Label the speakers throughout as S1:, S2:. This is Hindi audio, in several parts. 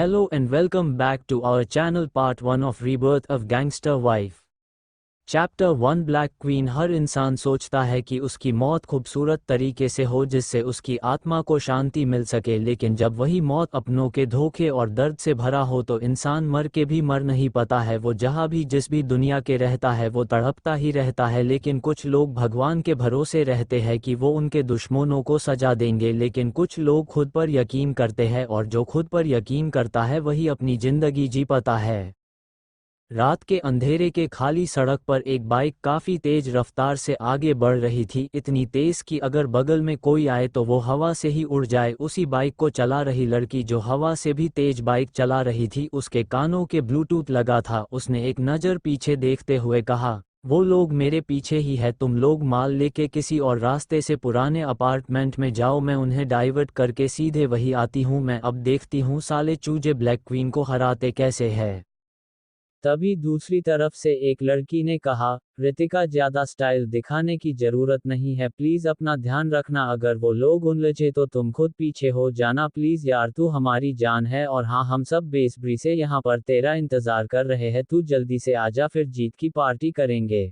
S1: Hello and welcome back to our channel part 1 of Rebirth of Gangster Wife. Chapter 1 black queen. हर इंसान सोचता है कि उसकी मौत खूबसूरत तरीके से हो जिससे उसकी आत्मा को शांति मिल सके, लेकिन जब वही मौत अपनों के धोखे और दर्द से भरा हो तो इंसान मर के भी मर नहीं पाता है। वो जहाँ भी जिस भी दुनिया के रहता है वो तड़पता ही रहता है। लेकिन कुछ लोग भगवान के भरोसे रहते हैं कि वो उनके दुश्मनों को सजा देंगे, लेकिन कुछ लोग खुद पर यकीन करते हैं और जो खुद पर यकीन करता है वही अपनी ज़िंदगी जी पाता है। रात के अंधेरे के खाली सड़क पर एक बाइक काफ़ी तेज रफ्तार से आगे बढ़ रही थी, इतनी तेज कि अगर बगल में कोई आए तो वो हवा से ही उड़ जाए। उसी बाइक को चला रही लड़की जो हवा से भी तेज बाइक चला रही थी, उसके कानों के ब्लूटूथ लगा था। उसने एक नज़र पीछे देखते हुए कहा, वो लोग मेरे पीछे ही है, तुम लोग माल लेके किसी और रास्ते से पुराने अपार्टमेंट में जाओ, मैं उन्हें डाइवर्ट करके सीधे वही आती हूँ। मैं अब देखती हूँ साले चूजे ब्लैक क्वीन को हराते कैसे है।
S2: तभी दूसरी तरफ से एक लड़की ने कहा, रितिका ज्यादा स्टाइल दिखाने की जरूरत नहीं है, प्लीज अपना ध्यान रखना, अगर वो लोग उलझे तो तुम खुद पीछे हो जाना प्लीज यार, तू हमारी जान है और हाँ, हम सब बेसब्री से यहाँ पर तेरा इंतजार कर रहे हैं, तू जल्दी से आजा, फिर जीत की पार्टी करेंगे।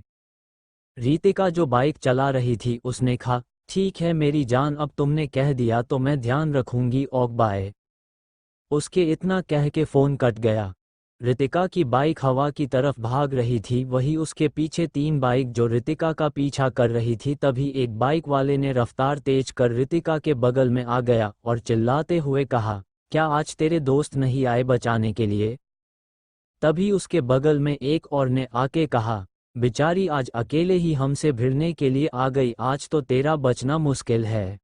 S1: रितिका जो बाइक चला रही थी उसने कहा, ठीक है मेरी जान, अब तुमने कह दिया तो मैं ध्यान रखूंगी, ओक बाय। उसके इतना कह के फ़ोन कट गया। रितिका की बाइक हवा की तरफ भाग रही थी, वही उसके पीछे 3 बाइक जो रितिका का पीछा कर रही थी। तभी एक बाइक वाले ने रफ्तार तेज कर रितिका के बगल में आ गया और चिल्लाते हुए कहा, क्या आज तेरे दोस्त नहीं आए बचाने के लिए? तभी उसके बगल में एक और ने आके कहा, बेचारी आज अकेले ही हमसे भिड़ने के लिए आ गई, आज तो तेरा बचना मुश्किल है।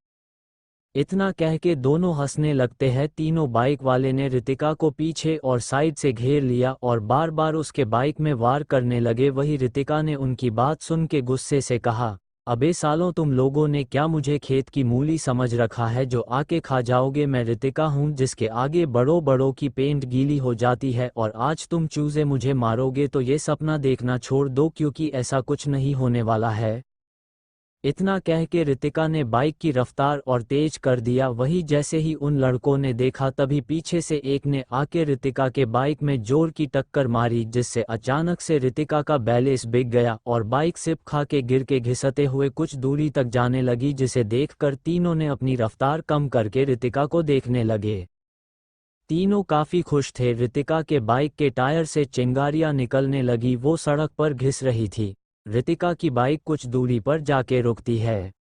S1: इतना कह के दोनों हंसने लगते हैं। तीनों बाइक वाले ने रितिका को पीछे और साइड से घेर लिया और बार बार उसके बाइक में वार करने लगे। वही रितिका ने उनकी बात सुन के गुस्से से कहा, अबे सालों, तुम लोगों ने क्या मुझे खेत की मूली समझ रखा है जो आके खा जाओगे? मैं रितिका हूँ जिसके आगे बड़ों बड़ों की पेंट गीली हो जाती है, और आज तुम चूजे मुझे मारोगे तो ये सपना देखना छोड़ दो, क्योंकि ऐसा कुछ नहीं होने वाला है। इतना कह के रितिका ने बाइक की रफ्तार और तेज कर दिया। वही जैसे ही उन लड़कों ने देखा तभी पीछे से एक ने आके रितिका के बाइक में जोर की टक्कर मारी, जिससे अचानक से रितिका का बैलेंस बिगड़ गया और बाइक सिप खा के गिर के घिसते हुए कुछ दूरी तक जाने लगी, जिसे देखकर तीनों ने अपनी रफ्तार कम करके रितिका को देखने लगे। तीनों काफ़ी खुश थे। रितिका के बाइक के टायर से चिंगारियां निकलने लगी, वो सड़क पर घिस रही थी। रितिका की बाइक कुछ दूरी पर जाके रुकती है।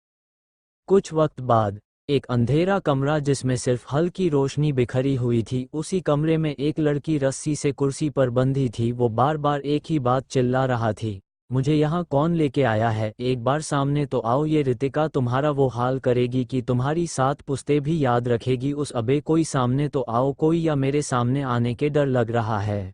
S1: कुछ वक्त बाद एक अंधेरा कमरा जिसमें सिर्फ हल्की रोशनी बिखरी हुई थी, उसी कमरे में एक लड़की रस्सी से कुर्सी पर बंधी थी। वो बार बार एक ही बात चिल्ला रहा थी, मुझे यहाँ कौन लेके आया है, एक बार सामने तो आओ। ये रितिका तुम्हारा वो हाल करेगी कि तुम्हारी 7 पुश्तें भी याद रखेगी। उस अबे कोई सामने तो आओ कोई, या मेरे सामने आने के डर लग रहा है।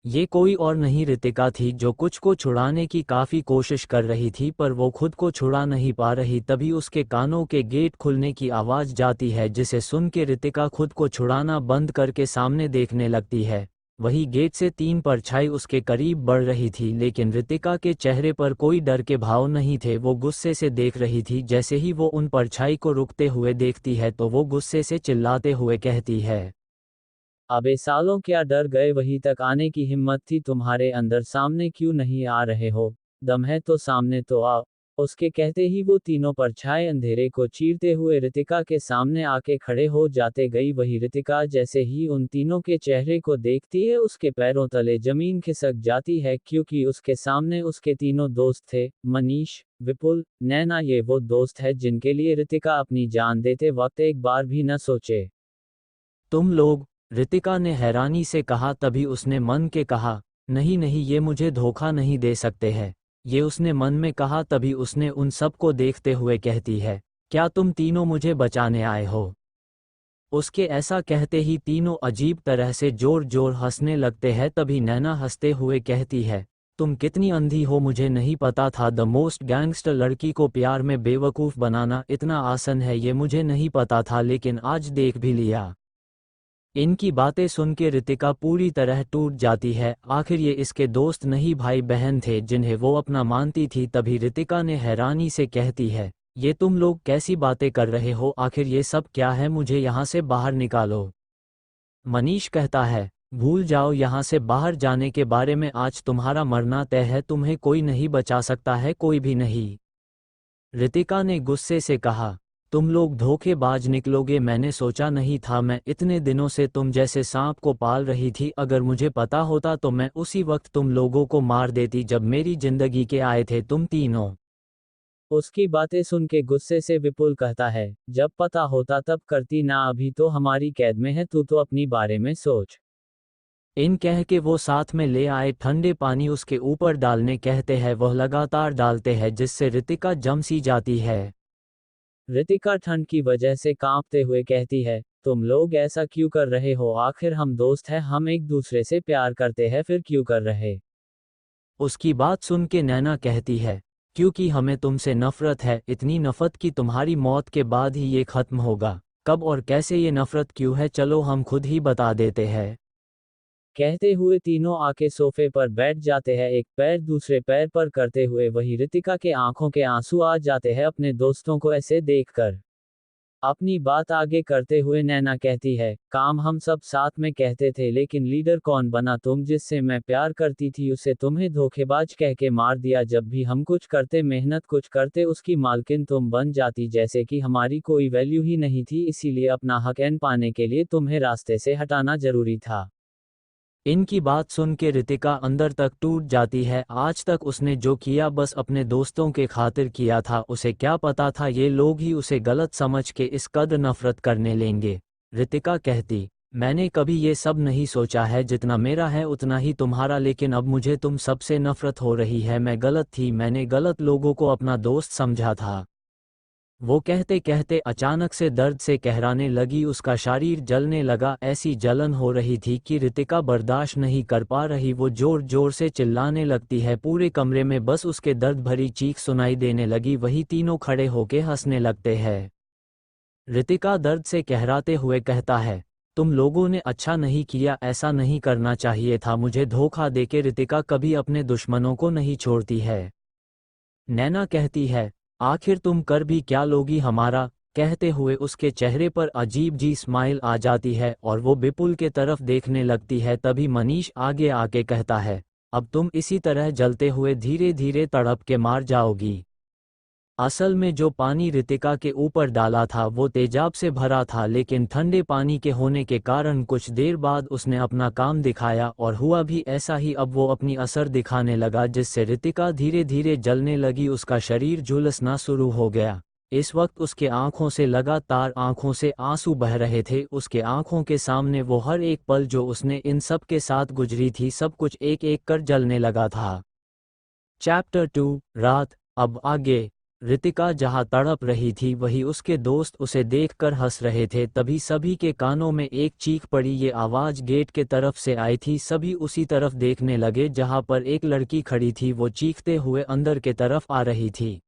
S1: ये कोई और नहीं रितिका थी जो कुछ को छुड़ाने की काफ़ी कोशिश कर रही थी, पर वो खुद को छुड़ा नहीं पा रही। तभी उसके कानों के गेट खुलने की आवाज़ जाती है, जिसे सुन के रितिका खुद को छुड़ाना बंद करके सामने देखने लगती है। वही गेट से 3 परछाई उसके करीब बढ़ रही थी, लेकिन रितिका के चेहरे पर कोई डर के भाव नहीं थे। वो गुस्से से देख रही थी। जैसे ही वो उन परछाई को रुकते हुए देखती है तो वो गुस्से से चिल्लाते हुए कहती है,
S2: अबे सालों, क्या डर गए? वहीं तक आने की हिम्मत थी तुम्हारे अंदर, सामने क्यों नहीं आ रहे हो? दम है तो सामने तो आओ। उसके कहते ही वो तीनों परछाएं अंधेरे को चीरते हुए रितिका के सामने आके खड़े हो जाते गई। वही रितिका जैसे ही उन तीनों के चेहरे को देखती है उसके पैरों तले जमीन खिसक जाती है, क्योंकि उसके सामने उसके तीनों दोस्त थे, मनीष, विपुल, नैना। ये वो दोस्त है जिनके लिए रितिका अपनी जान देते वक्त एक बार भी न सोचे।
S1: तुम लोग? रितिका ने हैरानी से कहा। तभी उसने मन के कहा, नहीं नहीं, ये मुझे धोखा नहीं दे सकते हैं। ये उसने मन में कहा। तभी उसने उन सब को देखते हुए कहती है, क्या तुम तीनों मुझे बचाने आए हो? उसके ऐसा कहते ही तीनों अजीब तरह से जोर जोर हंसने लगते हैं। तभी नैना हंसते हुए कहती है, तुम कितनी अंधी हो, मुझे नहीं पता था द मोस्ट गैंगस्टर लड़की को प्यार में बेवकूफ़ बनाना इतना आसान है, ये मुझे नहीं पता था, लेकिन आज देख भी लिया। इनकी बातें सुन के रितिका पूरी तरह टूट जाती है। आखिर ये इसके दोस्त नहीं भाई बहन थे जिन्हें वो अपना मानती थी। तभी रितिका ने हैरानी से कहती है, ये तुम लोग कैसी बातें कर रहे हो? आखिर ये सब क्या है? मुझे यहाँ से बाहर निकालो। मनीष कहता है, भूल जाओ यहाँ से बाहर जाने के बारे में, आज तुम्हारा मरना तय है, तुम्हें कोई नहीं बचा सकता है, कोई भी नहीं। रितिका ने गुस्से से कहा, तुम लोग धोखेबाज निकलोगे, मैंने सोचा नहीं था, मैं इतने दिनों से तुम जैसे सांप को पाल रही थी, अगर मुझे पता होता तो मैं उसी वक्त तुम लोगों को मार देती जब मेरी जिंदगी के आए थे तुम तीनों।
S2: उसकी बातें सुन के गुस्से से विपुल कहता है, जब पता होता तब करती ना, अभी तो हमारी कैद में है, तू तो अपनी बारे में सोच।
S1: इन कह के वो साथ में ले आए ठंडे पानी उसके ऊपर डालने कहते हैं, वह लगातार डालते हैं जिससे रितिका जम सी जाती है।
S2: रितिका ठंड की वजह से कांपते हुए कहती है, तुम लोग ऐसा क्यों कर रहे हो, आखिर हम दोस्त हैं, हम एक दूसरे से प्यार करते हैं, फिर क्यों कर रहे।
S1: उसकी बात सुन के नैना कहती है, क्योंकि हमें तुमसे नफरत है, इतनी नफरत कि तुम्हारी मौत के बाद ही ये खत्म होगा। कब और कैसे ये नफरत क्यों है, चलो हम खुद ही बता देते हैं।
S2: कहते हुए तीनों आके सोफे पर बैठ जाते हैं, एक पैर दूसरे पैर पर करते हुए। वही रितिका के आंखों के आंसू आ जाते हैं अपने दोस्तों को ऐसे देखकर। अपनी बात आगे करते हुए नैना कहती है, काम हम सब साथ में कहते थे, लेकिन लीडर कौन बना, तुम जिससे मैं प्यार करती थी उसे तुम्हें धोखेबाज कह के मार दिया। जब भी हम कुछ करते, मेहनत कुछ करते, उसकी मालकिन तुम बन जाती, जैसे कि हमारी कोई वैल्यू ही नहीं थी, इसीलिए अपना हक एन पाने के लिए तुम्हें रास्ते से हटाना जरूरी था।
S1: इनकी बात सुन के रितिका अंदर तक टूट जाती है, आज तक उसने जो किया बस अपने दोस्तों के खातिर किया था, उसे क्या पता था ये लोग ही उसे गलत समझ के इस कदर नफरत करने लेंगे। रितिका कहती, मैंने कभी ये सब नहीं सोचा है, जितना मेरा है उतना ही तुम्हारा, लेकिन अब मुझे तुम सबसे नफरत हो रही है, मैं गलत थी, मैंने गलत लोगों को अपना दोस्त समझा था। वो कहते कहते अचानक से दर्द से कहराने लगी, उसका शरीर जलने लगा, ऐसी जलन हो रही थी कि रितिका बर्दाश्त नहीं कर पा रही, वो जोर जोर से चिल्लाने लगती है, पूरे कमरे में बस उसके दर्द भरी चीख सुनाई देने लगी। वही तीनों खड़े होके हंसने लगते हैं। रितिका दर्द से कहराते हुए कहता है, तुम लोगों ने अच्छा नहीं किया, ऐसा नहीं करना चाहिए था, मुझे धोखा देके रितिका कभी अपने दुश्मनों को नहीं छोड़ती है। नैना कहती है, आखिर तुम कर भी क्या लोगी हमारा। कहते हुए उसके चेहरे पर अजीब जी स्माइल आ जाती है और वो विपुल के तरफ देखने लगती है। तभी मनीष आगे आके कहता है, अब तुम इसी तरह जलते हुए धीरे धीरे तड़प के मार जाओगी। असल में जो पानी रितिका के ऊपर डाला था वो तेजाब से भरा था, लेकिन ठंडे पानी के होने के कारण कुछ देर बाद उसने अपना काम दिखाया और हुआ भी ऐसा ही। अब वो अपनी असर दिखाने लगा, जिससे रितिका धीरे धीरे जलने लगी, उसका शरीर झुलसना शुरू हो गया। इस वक्त उसके आंखों से लगातार आंखों से आंसू बह रहे थे। उसके आंखों के सामने वो हर एक पल जो उसने इन सब के साथ गुजरी थी, सब कुछ एक एक कर जलने लगा था। चैप्टर 2 रात। अब आगे। रितिका जहां तड़प रही थी वही उसके दोस्त उसे देखकर हंस रहे थे। तभी सभी के कानों में एक चीख पड़ी, ये आवाज गेट के तरफ से आई थी। सभी उसी तरफ देखने लगे जहां पर एक लड़की खड़ी थी, वो चीखते हुए अंदर के तरफ आ रही थी।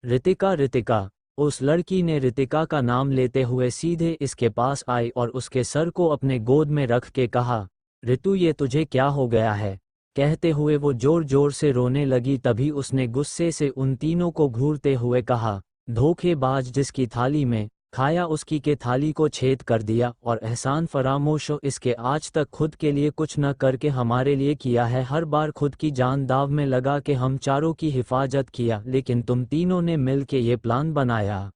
S1: रितिका रितिका। उस लड़की ने रितिका का नाम लेते हुए सीधे इसके पास आई और उसके सर को अपने गोद में रख के कहा, ऋतु ये तुझे क्या हो गया है। कहते हुए वो जोर जोर से रोने लगी। तभी उसने गुस्से से उन तीनों को घूरते हुए कहा, धोखेबाज, जिसकी थाली में खाया उसकी के थाली को छेद कर दिया, और एहसान फरामोश हो इसके, आज तक खुद के लिए कुछ न करके हमारे लिए किया है, हर बार खुद की जान दाव में लगा के हम चारों की हिफाजत किया, लेकिन तुम तीनों ने मिल के ये प्लान बनाया।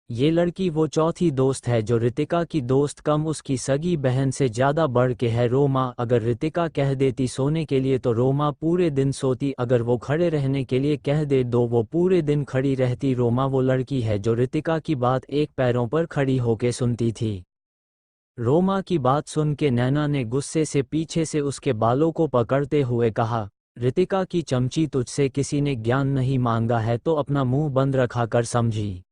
S1: ये लड़की वो चौथी दोस्त है जो रितिका की दोस्त कम उसकी सगी बहन से ज़्यादा बढ़ के है, रोमा। अगर रितिका कह देती सोने के लिए तो रोमा पूरे दिन सोती, अगर वो खड़े रहने के लिए कह दे दो वो पूरे दिन खड़ी रहती। रोमा वो लड़की है जो रितिका की बात एक पैरों पर खड़ी होके सुनती थी। रोमा की बात सुन के नैना ने गुस्से से पीछे से उसके बालों को पकड़ते हुए कहा, रितिका की चमची, तुझसे किसी ने ज्ञान नहीं मांगा है तो अपना मुंह बंद रखा कर, समझी।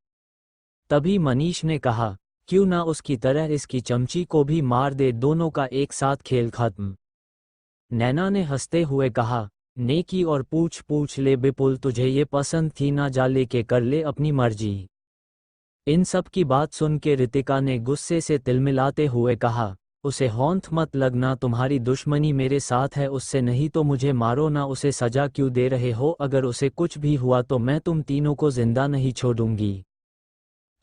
S1: तभी मनीष ने कहा, क्यों ना उसकी तरह इसकी चमची को भी मार दे, दोनों का एक साथ खेल खत्म। नैना ने हंसते हुए कहा, नेकी और पूछ पूछ ले विपुल, तुझे ये पसंद थी ना, जा लेके कर ले अपनी मर्जी। इन सब की बात सुन के रितिका ने गुस्से से तिलमिलाते हुए कहा, उसे हौंथ मत लगना, तुम्हारी दुश्मनी मेरे साथ है उससे, नहीं तो मुझे मारो ना, उसे सजा क्यों दे रहे हो, अगर उसे कुछ भी हुआ तो मैं तुम तीनों को जिंदा नहीं छोड़ूंगी।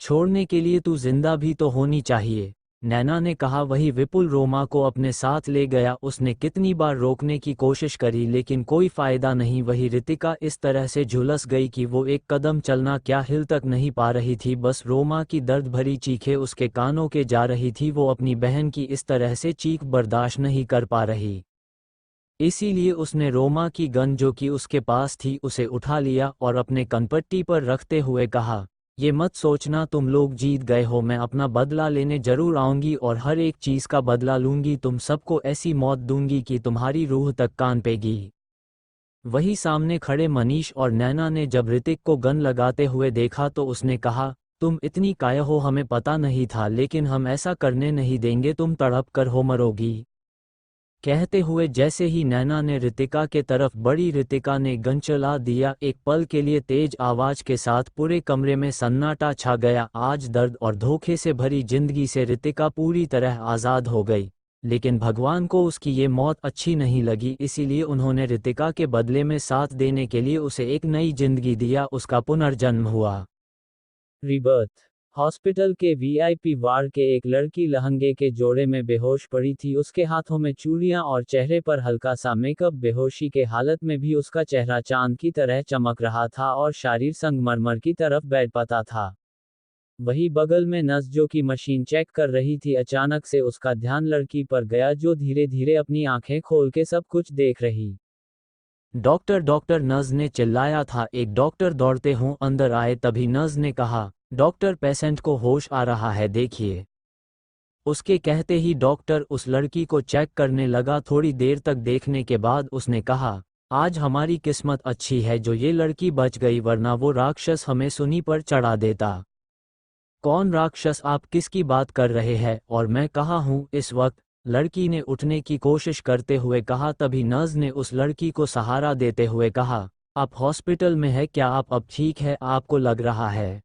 S1: छोड़ने के लिए तू जिंदा भी तो होनी चाहिए। नैना ने कहा। वही विपुल रोमा को अपने साथ ले गया। उसने कितनी बार रोकने की कोशिश करी लेकिन कोई फायदा नहीं। वही रितिका इस तरह से झुलस गई कि वो एक कदम चलना क्या हिल तक नहीं पा रही थी। बस रोमा की दर्द भरी चीखें उसके कानों के जा रही थी। वो अपनी बहन की इस तरह से चीख बर्दाश्त नहीं कर पा रही। इसीलिए उसने रोमा की गन जो कि उसके पास थी उसे उठा लिया और अपने कनपट्टी पर रखते हुए कहा, ये मत सोचना तुम लोग जीत गए हो। मैं अपना बदला लेने जरूर आऊंगी और हर एक चीज का बदला लूंगी। तुम सबको ऐसी मौत दूंगी कि तुम्हारी रूह तक कांपेगी। वही सामने खड़े मनीष और नैना ने जब ऋतिक को गन लगाते हुए देखा तो उसने कहा, तुम इतनी काया हो हमें पता नहीं था लेकिन हम ऐसा करने नहीं देंगे। तुम तड़प कर हो मरोगी। कहते हुए जैसे ही नैना ने ऋतिका के तरफ बढ़ी ऋतिका ने गन चला दिया। एक पल के लिए तेज आवाज के साथ पूरे कमरे में सन्नाटा छा गया। आज दर्द और धोखे से भरी जिंदगी से ऋतिका पूरी तरह आज़ाद हो गई। लेकिन भगवान को उसकी ये मौत अच्छी नहीं लगी। इसीलिए उन्होंने ऋतिका के बदले में साथ देने के लिए उसे एक नई जिंदगी दिया। उसका पुनर्जन्म हुआ।
S2: रिबर्थ। हॉस्पिटल के वीआईपी वार्ड के एक लड़की लहंगे के जोड़े में बेहोश पड़ी थी। उसके हाथों में चूड़ियां और चेहरे पर हल्का सा मेकअप। बेहोशी के हालत में भी उसका चेहरा चांद की तरह चमक रहा था और शरीर संगमरमर की तरफ बैठ पाता था। वही बगल में नर्स जो कि मशीन चेक कर रही थी, अचानक से उसका ध्यान लड़की पर गया जो धीरे धीरे अपनी आंखें खोल के सब कुछ देख रही।
S1: डॉक्टर डॉक्टर नर्स ने चिल्लाया था। एक डॉक्टर दौड़ते हुए अंदर आए। तभी नर्स ने कहा, डॉक्टर पेशेंट को होश आ रहा है देखिए। उसके कहते ही डॉक्टर उस लड़की को चेक करने लगा। थोड़ी देर तक देखने के बाद उसने कहा, आज हमारी किस्मत अच्छी है जो ये लड़की बच गई वरना वो राक्षस हमें सूली पर चढ़ा देता। कौन राक्षस? आप किसकी बात कर रहे हैं और मैं कहाँ हूँ इस वक्त? लड़की ने उठने की कोशिश करते हुए कहा। तभी नर्स ने उस लड़की को सहारा देते हुए कहा, आप हॉस्पिटल में है क्या? आप अब ठीक है? आपको लग रहा है?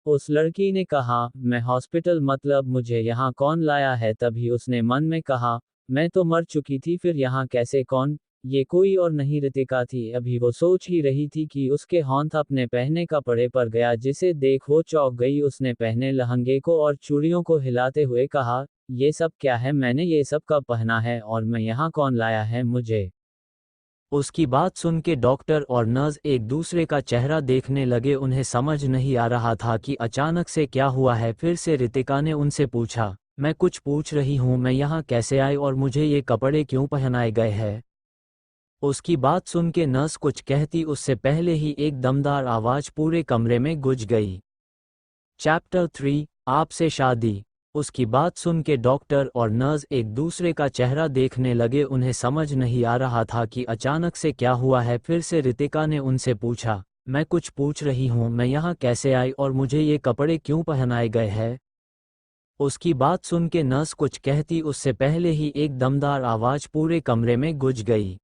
S2: उस लड़की ने कहा, मैं हॉस्पिटल मतलब मुझे यहाँ कौन लाया है? तभी उसने मन में कहा, मैं तो मर चुकी थी फिर यहाँ कैसे? कौन? ये कोई और नहीं ऋतिका थी। अभी वो सोच ही रही थी कि उसके हाथ अपने पहने कपड़े पर गया जिसे देख वो चौंक गई। उसने पहने लहंगे को और चूड़ियों को हिलाते हुए कहा, ये सब क्या है? मैंने ये सब कब पहना है और मैं यहाँ कौन लाया है मुझे?
S1: उसकी बात सुन के डॉक्टर और नर्स एक दूसरे का चेहरा देखने लगे। उन्हें समझ नहीं आ रहा था कि अचानक से क्या हुआ है। फिर से ऋतिका ने उनसे पूछा, मैं कुछ पूछ रही हूँ, मैं यहाँ कैसे आई और मुझे ये कपड़े क्यों पहनाए गए हैं? उसकी बात सुन के नर्स कुछ कहती उससे पहले ही एक दमदार आवाज पूरे कमरे में गूंज गई। चैप्टर 3, आपसे शादी। उसकी बात सुन के डॉक्टर और नर्स एक दूसरे का चेहरा देखने लगे। उन्हें समझ नहीं आ रहा था कि अचानक से क्या हुआ है। फिर से ऋतिका ने उनसे पूछा, मैं कुछ पूछ रही हूँ, मैं यहाँ कैसे आई और मुझे ये कपड़े क्यों पहनाए गए हैं? उसकी बात सुन के नर्स कुछ कहती उससे पहले ही एक दमदार आवाज पूरे कमरे में गूंज गई,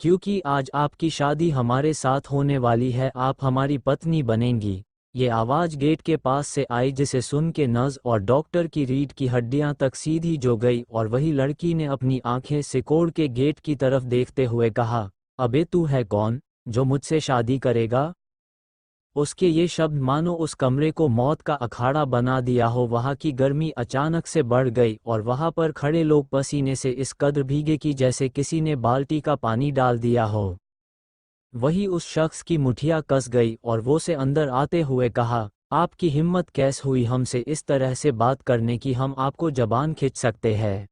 S1: क्योंकि आज आपकी शादी हमारे साथ होने वाली है, आप हमारी पत्नी बनेंगी। ये आवाज गेट के पास से आई जिसे सुन के नर्स और डॉक्टर की रीढ़ की हड्डियां तक सीधी जो गई और वही लड़की ने अपनी आंखें सिकोड़ के गेट की तरफ देखते हुए कहा, अबे तू है कौन जो मुझसे शादी करेगा? उसके ये शब्द मानो उस कमरे को मौत का अखाड़ा बना दिया हो। वहां की गर्मी अचानक से बढ़ गई और वहां पर खड़े लोग पसीने से इस कदर भीगे कि जैसे किसी ने बाल्टी का पानी डाल दिया हो। वही उस शख्स की मुठिया कस गई और वो से अंदर आते हुए कहा, आपकी हिम्मत कैसे हुई हमसे इस तरह से बात करने की? हम आपको जबान खींच सकते हैं।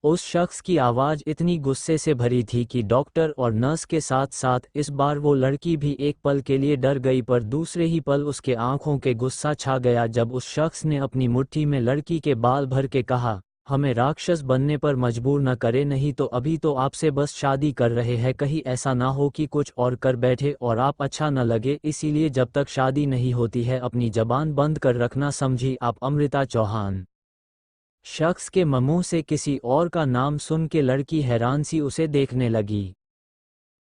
S1: उस शख्स की आवाज़ इतनी गुस्से से भरी थी कि डॉक्टर और नर्स के साथ साथ इस बार वो लड़की भी एक पल के लिए डर गई, पर दूसरे ही पल उसके आंखों के गुस्सा छा गया जब उस शख्स ने अपनी मुट्ठी में लड़की के बाल भर के कहा, हमें राक्षस बनने पर मजबूर न करे, नहीं तो अभी तो आपसे बस शादी कर रहे हैं, कहीं ऐसा ना हो कि कुछ और कर बैठे और आप अच्छा न लगे, इसीलिए जब तक शादी नहीं होती है अपनी जबान बंद कर रखना, समझी आप? अमृता चौहान। शख्स के मुंह से किसी और का नाम सुन के लड़की हैरान सी उसे देखने लगी।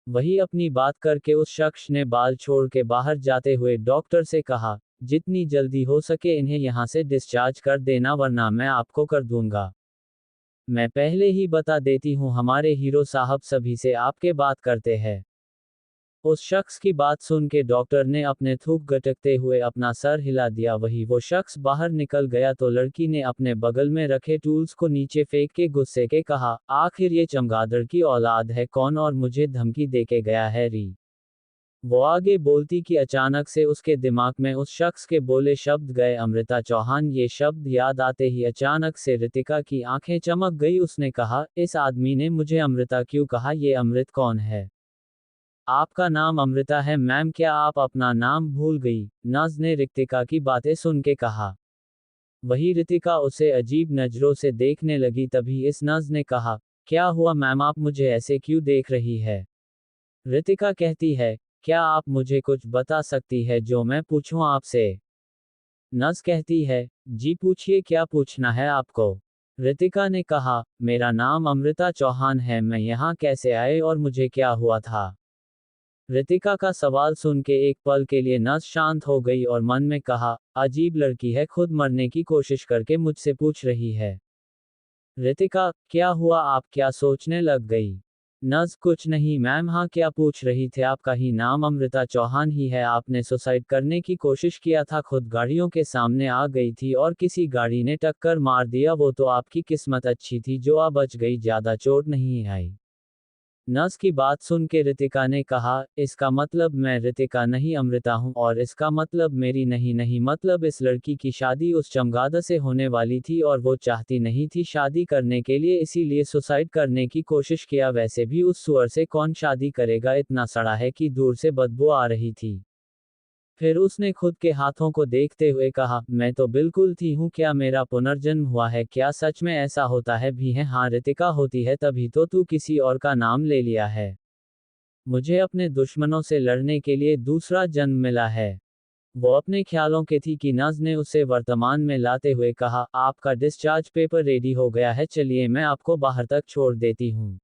S2: वही अपनी बात करके उस शख्स ने बाल छोड़ के बाहर जाते हुए डॉक्टर से कहा, जितनी जल्दी हो सके इन्हें यहाँ से डिस्चार्ज कर देना वरना मैं आपको कर दूंगा। मैं पहले ही बता देती हूँ हमारे हीरो साहब सभी से आपके बात करते हैं। उस शख्स की बात सुन के डॉक्टर ने अपने थूक गटकते हुए अपना सर हिला दिया। वही वो शख्स बाहर निकल गया तो लड़की ने अपने बगल में रखे टूल्स को नीचे फेंक के गुस्से के कहा, आखिर ये चमगादड़ की औलाद है कौन और मुझे धमकी देके गया है री। वो आगे बोलती कि अचानक से उसके दिमाग में उस शख्स के बोले शब्द गए, अमृता चौहान। ये शब्द याद आते ही अचानक से रितिका की आंखें चमक गई। उसने कहा, इस आदमी ने मुझे अमृता क्यों कहा? ये अमृत कौन है? आपका नाम अमृता है मैम, क्या आप अपना नाम भूल गई? नाज ने रितिका की बातें सुन के कहा। वही रितिका उसे अजीब नजरों से देखने लगी। तभी इस नाज ने कहा, क्या हुआ मैम, आप मुझे ऐसे क्यों देख रही है? रितिका कहती है, क्या आप मुझे कुछ बता सकती है जो मैं पूछूं आपसे? नज कहती है, जी पूछिए, क्या पूछना है आपको? रितिका ने कहा, मेरा नाम अमृता चौहान है, मैं यहाँ कैसे आए और मुझे क्या हुआ था? रितिका का सवाल सुन के एक पल के लिए नस शांत हो गई और मन में कहा, अजीब लड़की है, खुद मरने की कोशिश करके मुझसे पूछ रही है। रितिका, क्या हुआ, आप क्या सोचने लग गई? नज, कुछ नहीं मैम। हाँ, क्या पूछ रही थे? आपका ही नाम अमृता चौहान ही है, आपने सुसाइड करने की कोशिश किया था, खुद गाड़ियों के सामने आ गई थी और किसी गाड़ी ने टक्कर मार दिया, वो तो आपकी किस्मत अच्छी थी जो आप बच गई, ज्यादा चोट नहीं आई। नस की बात सुन के रितिका ने कहा, इसका मतलब मैं रितिका नहीं अमृता हूँ, और इसका मतलब मेरी नहीं मतलब इस लड़की की शादी उस चमगादड़ से होने वाली थी और वो चाहती नहीं थी शादी करने के लिए, इसीलिए सुसाइड करने की कोशिश किया। वैसे भी उस सुअर से कौन शादी करेगा, इतना सड़ा है कि दूर से बदबू आ रही थी। फिर उसने खुद के हाथों को देखते हुए कहा, मैं तो बिल्कुल थी हूँ, क्या मेरा पुनर्जन्म हुआ है? क्या सच में ऐसा होता है भी है? हाँ रितिका, होती है, तभी तो तू किसी और का नाम ले लिया है। मुझे अपने दुश्मनों से लड़ने के लिए दूसरा जन्म मिला है। वो अपने ख्यालों के थी कि नज ने उसे वर्तमान में लाते हुए कहा, आपका डिस्चार्ज पेपर रेडी हो गया है, चलिए मैं आपको बाहर तक छोड़ देती हूँ।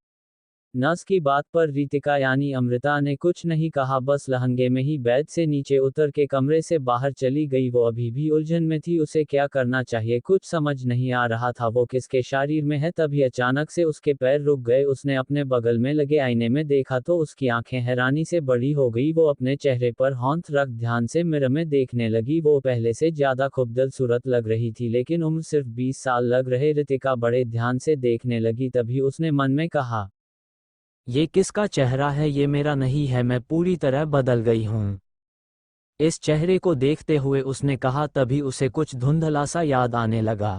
S2: नस की बात पर रितिका यानी अमृता ने कुछ नहीं कहा, बस लहंगे में ही बेड से नीचे उतर के कमरे से बाहर चली गई। वो अभी भी उलझन में थी, उसे क्या करना चाहिए कुछ समझ नहीं आ रहा था, वो किसके शरीर में है। तभी अचानक से उसके पैर रुक गए। उसने अपने बगल में लगे आईने में देखा तो उसकी आंखें हैरानी से बड़ी हो गई। वो अपने चेहरे पर हाथ रख ध्यान से मिरर में देखने लगी। वो पहले से ज्यादा खूबसूरत लग रही थी, लेकिन उम्र सिर्फ 20 साल लग रहे। रितिका बड़े ध्यान से देखने लगी। तभी उसने मन में कहा,
S1: ये किसका चेहरा है? ये मेरा नहीं है, मैं पूरी तरह बदल गई हूँ। इस चेहरे को देखते हुए उसने कहा। तभी उसे कुछ धुंधला सा याद आने लगा।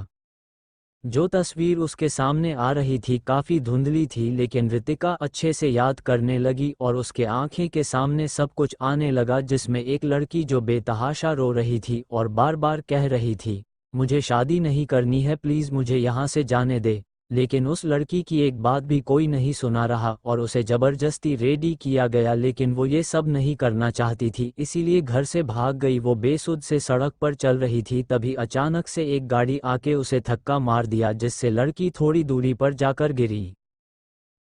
S1: जो तस्वीर उसके सामने आ रही थी काफी धुंधली थी, लेकिन रितिका अच्छे से याद करने लगी और उसके आंखें के सामने सब कुछ आने लगा, जिसमें एक लड़की जो बेतहाशा रो रही थी और बार बार कह रही थी, मुझे शादी नहीं करनी है, प्लीज मुझे यहाँ से जाने दे। लेकिन उस लड़की की एक बात भी कोई नहीं सुना रहा और उसे जबरदस्ती रेडी किया गया, लेकिन वो ये सब नहीं करना चाहती थी, इसीलिए घर से भाग गई। वो बेसुध से सड़क पर चल रही थी, तभी अचानक से एक गाड़ी आके उसे धक्का मार दिया, जिससे लड़की थोड़ी दूरी पर जाकर गिरी।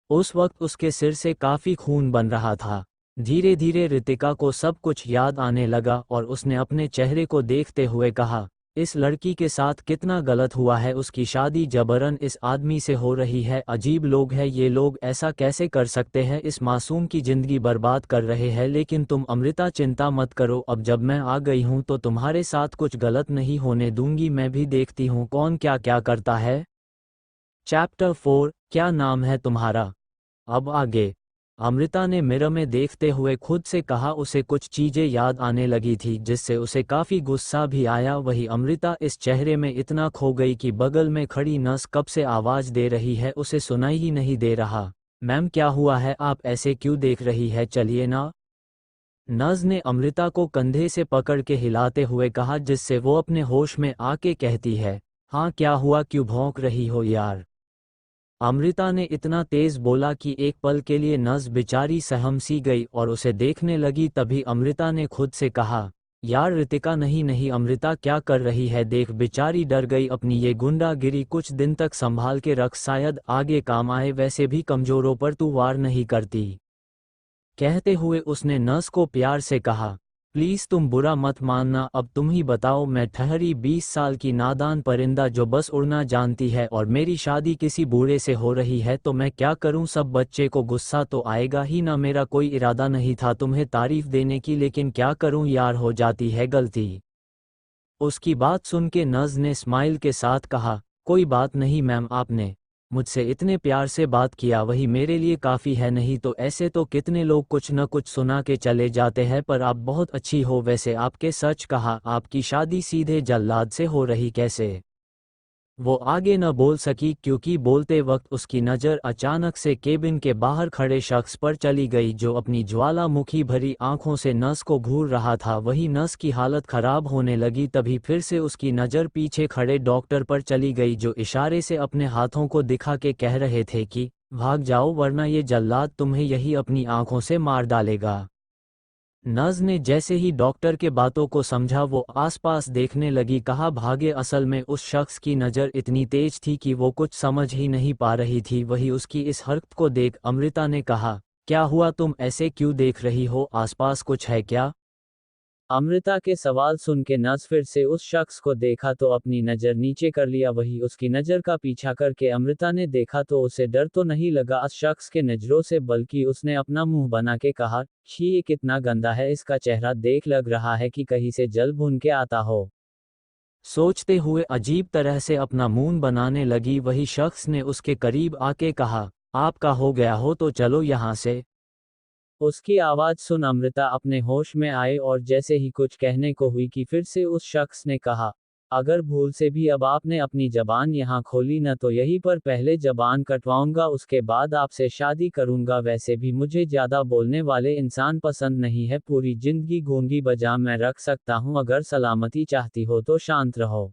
S1: उस वक्त उसके सिर से काफी खून बन रहा था। धीरे धीरे रितिका को सब कुछ याद आने लगा और उसने अपने चेहरे को देखते हुए कहा, इस लड़की के साथ कितना गलत हुआ है, उसकी शादी जबरन इस आदमी से हो रही है। अजीब लोग हैं ये लोग, ऐसा कैसे कर सकते हैं, इस मासूम की जिंदगी बर्बाद कर रहे हैं। लेकिन तुम अमृता चिंता मत करो, अब जब मैं आ गई हूं तो तुम्हारे साथ कुछ गलत नहीं होने दूंगी। मैं भी देखती हूँ कौन क्या क्या करता है। चैप्टर 4, क्या नाम है तुम्हारा? अब आगे। अमृता ने मिरर में देखते हुए खुद से कहा। उसे कुछ चीजें याद आने लगी थी जिससे उसे काफी गुस्सा भी आया। वही अमृता इस चेहरे में इतना खो गई कि बगल में खड़ी नर्स कब से आवाज दे रही है, उसे सुनाई ही नहीं दे रहा। मैम क्या हुआ है, आप ऐसे क्यों देख रही है, चलिए ना। नर्स ने अमृता को कंधे से पकड़ के हिलाते हुए कहा, जिससे वो अपने होश में आके कहती है, हाँ क्या हुआ, क्यों भौंक रही हो यार। अमृता ने इतना तेज बोला कि एक पल के लिए नस बेचारी सहम सी गई और उसे देखने लगी। तभी अमृता ने खुद से कहा, यार रितिका नहीं नहीं, अमृता क्या कर रही है, देख बेचारी डर गई। अपनी ये गुंडागिरी कुछ दिन तक संभाल के रख, शायद आगे काम आए, वैसे भी कमजोरों पर तू वार नहीं करती। कहते हुए उसने नर्स को प्यार से कहा, प्लीज तुम बुरा मत मानना, अब तुम ही बताओ, मैं ठहरी 20 साल की नादान परिंदा जो बस उड़ना जानती है और मेरी शादी किसी बूढ़े से हो रही है तो मैं क्या करूं। सब बच्चे को गुस्सा तो आएगा ही ना, मेरा कोई इरादा नहीं था तुम्हें तारीफ देने की, लेकिन क्या करूं यार, हो जाती है गलती। उसकी बात सुन के नज ने स्माइल के साथ कहा, कोई बात नहीं मैम, आपने मुझसे इतने प्यार से बात किया वही मेरे लिए काफ़ी है, नहीं तो ऐसे तो कितने लोग कुछ न कुछ सुना के चले जाते हैं, पर आप बहुत अच्छी हो वैसे आपके। सच कहा, आपकी शादी सीधे जल्लाद से हो रही कैसे। वो आगे न बोल सकी क्योंकि बोलते वक्त उसकी नज़र अचानक से केबिन के बाहर खड़े शख्स पर चली गई जो अपनी ज्वालामुखी भरी आंखों से नस को घूर रहा था। वही नस की हालत खराब होने लगी, तभी फिर से उसकी नज़र पीछे खड़े डॉक्टर पर चली गई जो इशारे से अपने हाथों को दिखा के कह रहे थे कि भाग जाओ वरना ये जल्लाद तुम्हें यही अपनी आंखों से मार डालेगा। नज ने जैसे ही डॉक्टर के बातों को समझा वो आसपास देखने लगी, कहा भागे। असल में उस शख्स की नज़र इतनी तेज थी कि वो कुछ समझ ही नहीं पा रही थी। वही उसकी इस हरकत को देख अमृता ने कहा, क्या हुआ, तुम ऐसे क्यों देख रही हो, आसपास कुछ है क्या।
S2: अमृता के सवाल सुन के नज फिर से उस शख्स को देखा तो अपनी नज़र नीचे कर लिया। वही उसकी नज़र का पीछा करके अमृता ने देखा तो उसे डर तो नहीं लगा उस शख्स के नज़रों से, बल्कि उसने अपना मुंह बना के कहा, छी ये कितना गंदा है, इसका चेहरा देख लग रहा है कि कहीं से जल भून के आता हो।
S1: सोचते हुए अजीब तरह से अपना मुंह बनाने लगी। वही शख्स ने उसके करीब आके कहा, आपका हो गया हो तो चलो यहाँ से।
S2: उसकी आवाज़ सुन अमृता अपने होश में आए और जैसे ही कुछ कहने को हुई कि फिर से उस शख्स ने कहा, अगर भूल से भी अब आपने अपनी जबान यहाँ खोली न तो यहीं पर पहले जबान कटवाऊंगा, उसके बाद आपसे शादी करूंगा। वैसे भी मुझे ज़्यादा बोलने वाले इंसान पसंद नहीं है, पूरी जिंदगी गूंगी बजा मैं रख सकता हूँ, अगर सलामती चाहती हो तो शांत रहो।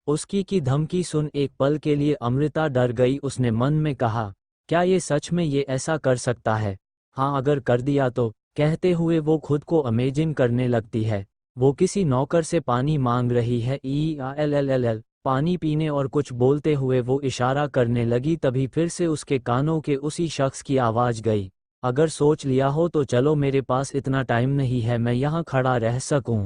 S1: उसकी की धमकी सुन एक पल के लिए अमृता डर गई। उसने मन में कहा, क्या ये सच में ये ऐसा कर सकता है। हाँ अगर कर दिया तो। कहते हुए वो खुद को अमेजिंग करने लगती है। वो किसी नौकर से पानी मांग रही है, ELLL पानी पीने, और कुछ बोलते हुए वो इशारा करने लगी, तभी फिर से उसके कानों के उसी शख्स की आवाज़ गई, अगर सोच लिया हो तो चलो, मेरे पास इतना टाइम नहीं है मैं यहाँ खड़ा रह सकूं।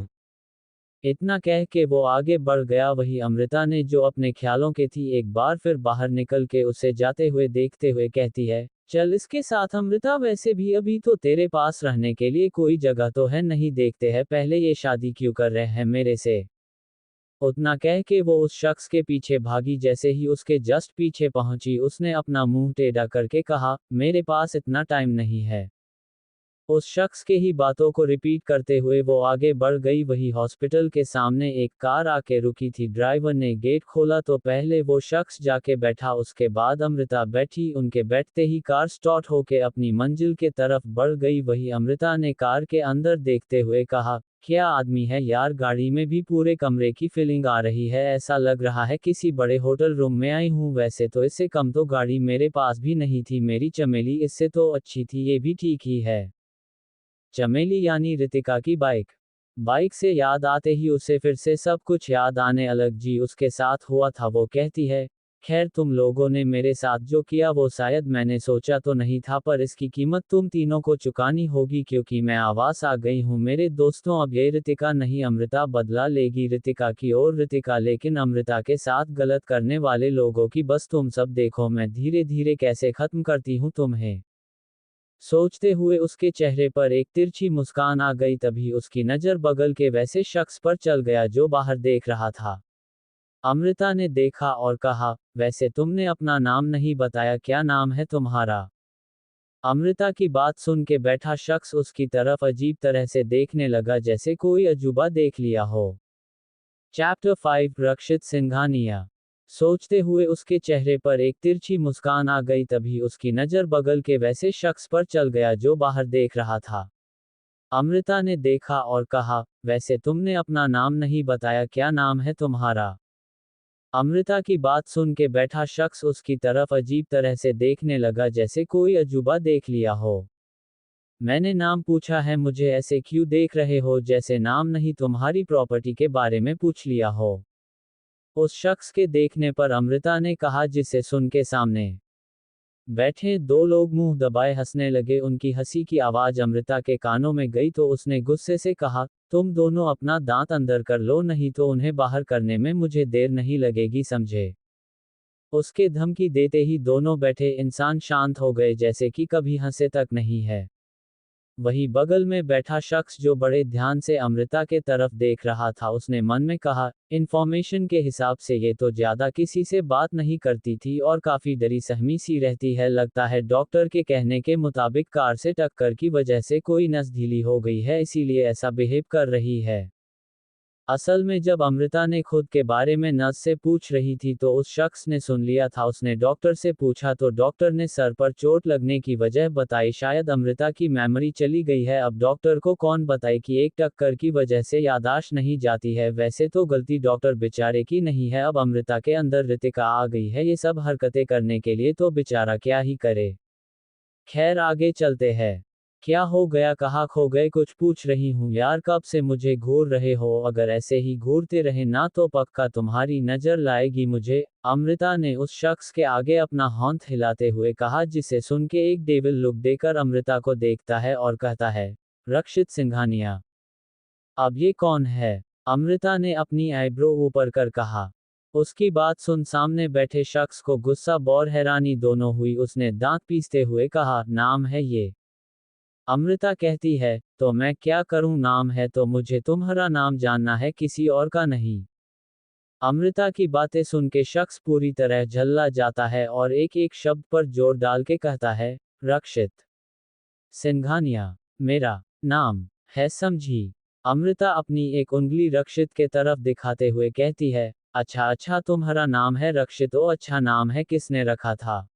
S2: इतना कह के वो आगे बढ़ गया। वही अमृता ने जो अपने ख्यालों के थी एक बार फिर बाहर निकल के उसे जाते हुए देखते हुए कहती है, चल इसके साथ अमृता, वैसे भी अभी तो तेरे पास रहने के लिए कोई जगह तो है नहीं, देखते हैं पहले ये शादी क्यों कर रहे हैं मेरे से। उतना कह के वो उस शख्स के पीछे भागी। जैसे ही उसके जस्ट पीछे पहुंची उसने अपना मुंह टेढ़ा करके कहा, मेरे पास इतना टाइम नहीं है। उस शख्स के ही बातों को रिपीट करते हुए वो आगे बढ़ गई। वही हॉस्पिटल के सामने एक कार आके रुकी थी। ड्राइवर ने गेट खोला तो पहले वो शख्स जाके बैठा, उसके बाद अमृता बैठी। उनके बैठते ही कार स्टार्ट होके अपनी मंजिल के तरफ बढ़ गई। वही अमृता ने कार के अंदर देखते हुए कहा, क्या आदमी है यार, गाड़ी में भी पूरे कमरे की फीलिंग आ रही है, ऐसा लग रहा है किसी बड़े होटल रूम में आई हूँ। वैसे तो इससे कम तो गाड़ी मेरे पास भी नहीं थी मेरी चमेली, इससे तो अच्छी थी, ये भी ठीक ही है। चमेली यानी रितिका की बाइक। बाइक से याद आते ही उसे फिर से सब कुछ याद आने अलग जी उसके साथ हुआ था। वो कहती है, खैर तुम लोगों ने मेरे साथ जो किया वो शायद मैंने सोचा तो नहीं था, पर इसकी कीमत तुम तीनों को चुकानी होगी, क्योंकि मैं आवास आ गई हूँ मेरे दोस्तों। अब ये रितिका नहीं, अमृता बदला लेगी रितिका की और रितिका, लेकिन अमृता के साथ गलत करने वाले लोगों की बस तुम सब देखो मैं धीरे धीरे कैसे खत्म करती हूँ तुम्हें। सोचते हुए उसके चेहरे पर एक तिरछी मुस्कान आ गई। तभी उसकी नज़र बगल के वैसे शख्स पर चल गया जो बाहर देख रहा था। अमृता ने देखा और कहा, वैसे तुमने अपना नाम नहीं बताया, क्या नाम है तुम्हारा। अमृता की बात सुन के बैठा शख्स उसकी तरफ अजीब तरह से देखने लगा जैसे कोई अजूबा देख लिया हो। चैप्टर 5 रक्षित सिंघानिया। सोचते हुए उसके चेहरे पर एक तिरछी मुस्कान आ गई। तभी उसकी नज़र बगल के वैसे शख्स पर चल गया जो बाहर देख रहा था। अमृता ने देखा और कहा, वैसे तुमने अपना नाम नहीं बताया, क्या नाम है तुम्हारा। अमृता की बात सुन के बैठा शख्स उसकी तरफ अजीब तरह से देखने लगा जैसे कोई अजूबा देख लिया हो। मैंने नाम पूछा है, मुझे ऐसे क्यों देख रहे हो जैसे नाम नहीं तुम्हारी प्रॉपर्टी के बारे में पूछ लिया हो। उस शख्स के देखने पर अमृता ने कहा, जिसे सुन के सामने बैठे दो लोग मुंह दबाए हंसने लगे। उनकी हंसी की आवाज अमृता के कानों में गई तो उसने गुस्से से कहा, तुम दोनों अपना दांत अंदर कर लो, नहीं तो उन्हें बाहर करने में मुझे देर नहीं लगेगी, समझे। उसके धमकी देते ही दोनों बैठे इंसान शांत हो गए, जैसे कि कभी हंसे तक नहीं है। वही बगल में बैठा शख्स जो बड़े ध्यान से अमृता के तरफ देख रहा था, उसने मन में कहा, इन्फॉर्मेशन के हिसाब से ये तो ज्यादा किसी से बात नहीं करती थी और काफी डरी सहमी सी रहती है। लगता है डॉक्टर के कहने के मुताबिक कार से टक्कर की वजह से कोई नस ढीली हो गई है, इसीलिए ऐसा बिहेव कर रही है। असल में जब अमृता ने खुद के बारे में नर्स से पूछ रही थी तो उस शख्स ने सुन लिया था। उसने डॉक्टर से पूछा तो डॉक्टर ने सर पर चोट लगने की वजह बताई। शायद अमृता की मेमोरी चली गई है। अब डॉक्टर को कौन बताए कि एक टक्कर की वजह से याददाश्त नहीं जाती है। वैसे तो गलती डॉक्टर बेचारे की नहीं है, अब अमृता के अंदर रितिका आ गई है ये सब हरकतें करने के लिए, तो बेचारा क्या ही करे। खैर आगे चलते हैं। क्या हो गया, कहाँ खो गए, कुछ पूछ रही हूँ यार, कब से मुझे घूर रहे हो, अगर ऐसे ही घूरते रहे ना तो पक्का तुम्हारी नजर लाएगी मुझे। अमृता ने उस शख्स के आगे अपना हाथ हिलाते हुए कहा, जिसे सुन के एक डेविल लुक देकर अमृता को देखता है और कहता है, रक्षित सिंघानिया। अब ये कौन है? अमृता ने अपनी आईब्रो ऊपर कर कहा। उसकी बात सुन सामने बैठे शख्स को गुस्सा और हैरानी दोनों हुई। उसने दांत पीसते हुए कहा, नाम है ये? अमृता कहती है, तो मैं क्या करूं, नाम है तो मुझे तुम्हारा नाम जानना है, किसी और का नहीं। अमृता की बातें सुन के शख्स पूरी तरह झल्ला जाता है और एक एक शब्द पर जोर डाल के कहता है, रक्षित सिंघानिया मेरा नाम है, समझी। अमृता अपनी एक उंगली रक्षित के तरफ दिखाते हुए कहती है, अच्छा अच्छा तुम्हारा नाम है रक्षित, ओ अच्छा नाम है, किसने रखा था?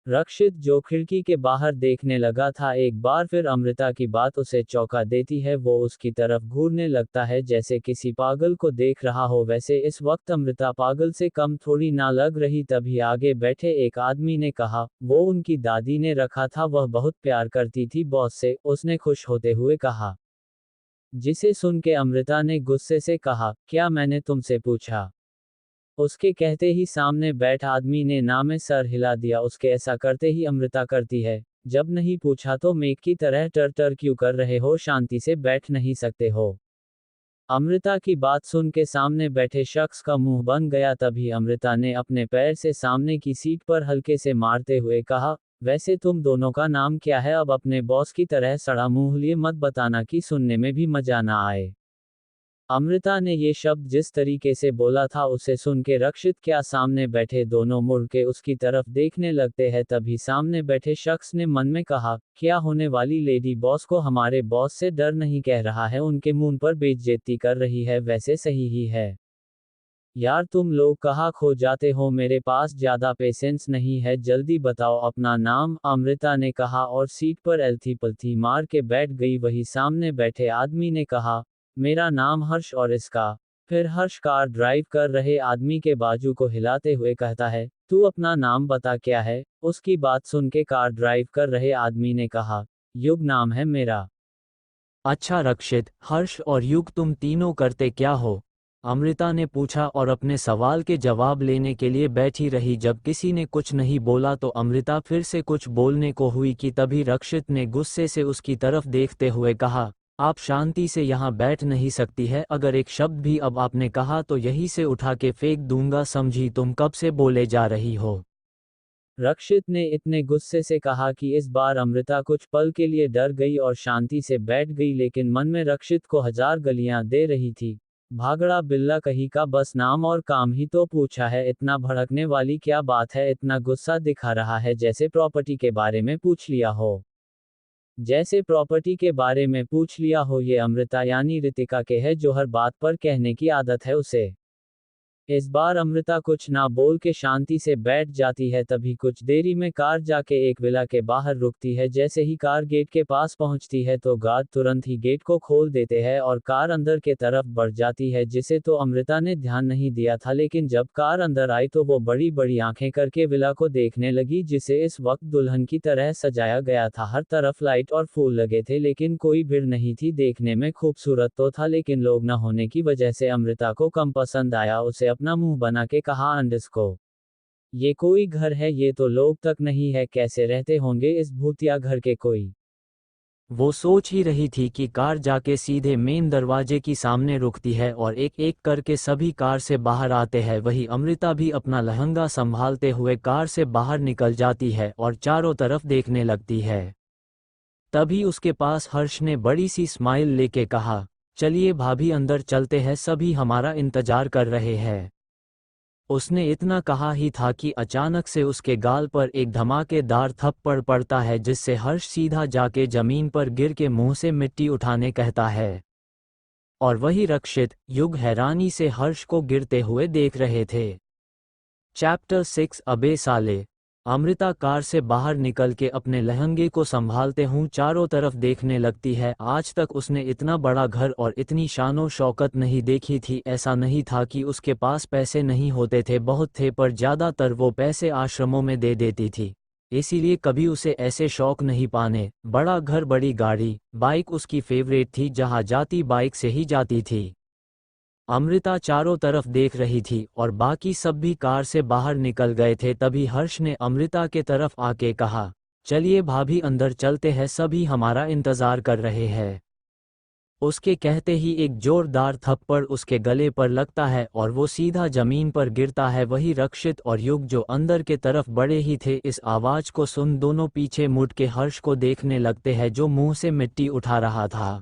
S2: रक्षित जो खिड़की के बाहर देखने लगा था, एक बार फिर अमृता की बात उसे चौंका देती है। वो उसकी तरफ घूरने लगता है जैसे किसी पागल को देख रहा हो। वैसे इस वक्त अमृता पागल से कम थोड़ी ना लग रही। तभी आगे बैठे एक आदमी ने कहा, वो उनकी दादी ने रखा था, वह बहुत प्यार करती थी बॉस से, उसने खुश होते हुए कहा। जिसे सुन के अमृता ने गुस्से से कहा, क्या मैंने तुमसे पूछा? उसके कहते ही सामने बैठ आदमी ने ना में सर हिला दिया। उसके ऐसा करते ही अमृता करती है, जब नहीं पूछा तो मेघ की तरह टर टर क्यों कर रहे हो, शांति से बैठ नहीं सकते हो? अमृता की बात सुन के सामने बैठे शख्स का मुंह बन गया। तभी अमृता ने अपने पैर से सामने की सीट पर हल्के से मारते हुए कहा, वैसे तुम दोनों का नाम क्या है? अब अपने बॉस की तरह सड़ा मुंह लिए मत बताना कि सुनने में भी मजा ना आए। अमृता ने ये शब्द जिस तरीके से बोला था उसे सुन के रक्षित क्या सामने बैठे दोनों मुड़ के उसकी तरफ देखने लगते हैं। तभी सामने बैठे शख्स ने मन में कहा, क्या होने वाली लेडी बॉस को हमारे बॉस से डर नहीं कह रहा है, उनके मुंह पर बेइज्जती कर रही है। वैसे सही ही है यार, तुम लोग कहाँ खो जाते हो, मेरे पास ज्यादा पेशेंस नहीं है, जल्दी बताओ अपना नाम, अमृता ने कहा और सीट पर एल्थी पल्थी मार के बैठ गई। वही सामने बैठे आदमी ने कहा, मेरा नाम हर्ष और इसका? फिर हर्ष कार ड्राइव कर रहे आदमी के बाजू को हिलाते हुए कहता है, तू अपना नाम बता क्या है? उसकी बात सुन के कार ड्राइव कर रहे आदमी ने कहा, युग नाम है मेरा।
S1: अच्छा रक्षित, हर्ष और युग, तुम तीनों करते क्या हो? अमृता ने पूछा और अपने सवाल के जवाब लेने के लिए बैठी रही। जब किसी ने कुछ नहीं बोला तो अमृता फिर से कुछ बोलने को हुई कि तभी रक्षित ने गुस्से से उसकी तरफ देखते हुए कहा, आप शांति से यहाँ बैठ नहीं सकती है? अगर एक शब्द भी अब आपने कहा तो यहीं से उठा के फेंक दूंगा, समझी? तुम कब से बोले जा रही हो?
S2: रक्षित ने इतने गुस्से से कहा कि इस बार अमृता कुछ पल के लिए डर गई और शांति से बैठ गई, लेकिन मन में रक्षित को हजार गलियां दे रही थी। भागड़ा बिल्ला कहीं का, बस नाम और काम ही तो पूछा है, इतना भड़कने वाली क्या बात है? इतना गुस्सा दिखा रहा है जैसे प्रॉपर्टी के बारे में पूछ लिया हो। जैसे प्रॉपर्टी के बारे में पूछ लिया हो। ये अमृता यानी रितिका के है जो हर बात पर कहने की आदत है उसे। इस बार अमृता कुछ ना बोल के शांति से बैठ जाती है। तभी कुछ देरी में कार जाके एक विला के बाहर रुकती है। जैसे ही कार गेट के पास पहुंचती है तो गार्ड तुरंत ही गेट को खोल देते हैं और कार अंदर के तरफ बढ़ जाती है, जिसे तो अमृता ने ध्यान नहीं दिया था। लेकिन जब कार अंदर आई तो वो बड़ी बड़ी आंखें करके विला को देखने लगी, जिसे इस वक्त दुल्हन की तरह सजाया गया था। हर तरफ लाइट और फूल लगे थे लेकिन कोई भीड़ नहीं थी। देखने में खूबसूरत तो था लेकिन लोग न होने की वजह से अमृता को कम पसंद आया। उसे अपना मुंह बना के कहा, अंडस को ये कोई घर है, ये तो लोग तक नहीं है, कैसे रहते होंगे इस भूतिया घर के कोई।
S1: वो सोच ही रही थी कि कार जाके सीधे मेन दरवाजे की सामने रुकती है और एक एक करके सभी कार से बाहर आते हैं। वही अमृता भी अपना लहंगा संभालते हुए कार से बाहर निकल जाती है और चारों तरफ देखने लगती है। तभी उसके पास हर्ष ने बड़ी सी स्माइल लेके कहा, चलिए भाभी अंदर चलते हैं, सभी हमारा इंतजार कर रहे हैं। उसने इतना कहा ही था कि अचानक से उसके गाल पर एक धमाकेदार थप्पड़ पड़ता है, जिससे हर्ष सीधा जाके जमीन पर गिर के मुंह से मिट्टी उठाने कहता है। और वही रक्षित, युग हैरानी से हर्ष को गिरते हुए देख रहे थे। चैप्टर 6 अबे साले। अमृता कार से बाहर निकल के अपने लहंगे को संभालते हुए चारों तरफ देखने लगती है। आज तक उसने इतना बड़ा घर और इतनी शानो शौकत नहीं देखी थी। ऐसा नहीं था कि उसके पास पैसे नहीं होते थे, बहुत थे, पर ज़्यादातर वो पैसे आश्रमों में दे देती थी, इसीलिए कभी उसे ऐसे शौक नहीं पाने। बड़ा घर, बड़ी गाड़ी, बाइक उसकी फेवरेट थी, जहाँ जाती बाइक से ही जाती थी। अमृता चारों तरफ देख रही थी और बाकी सब भी कार से बाहर निकल गए थे। तभी हर्ष ने अमृता के तरफ आके कहा, चलिए भाभी अंदर चलते हैं, सभी हमारा इंतजार कर रहे हैं। उसके कहते ही एक जोरदार थप्पड़ उसके गले पर लगता है और वो सीधा जमीन पर गिरता है। वही रक्षित और युग जो अंदर के तरफ बड़े ही थे, इस आवाज को सुन दोनों पीछे मुड़ के हर्ष को देखने लगते हैं, जो मुंह से मिट्टी उठा रहा था।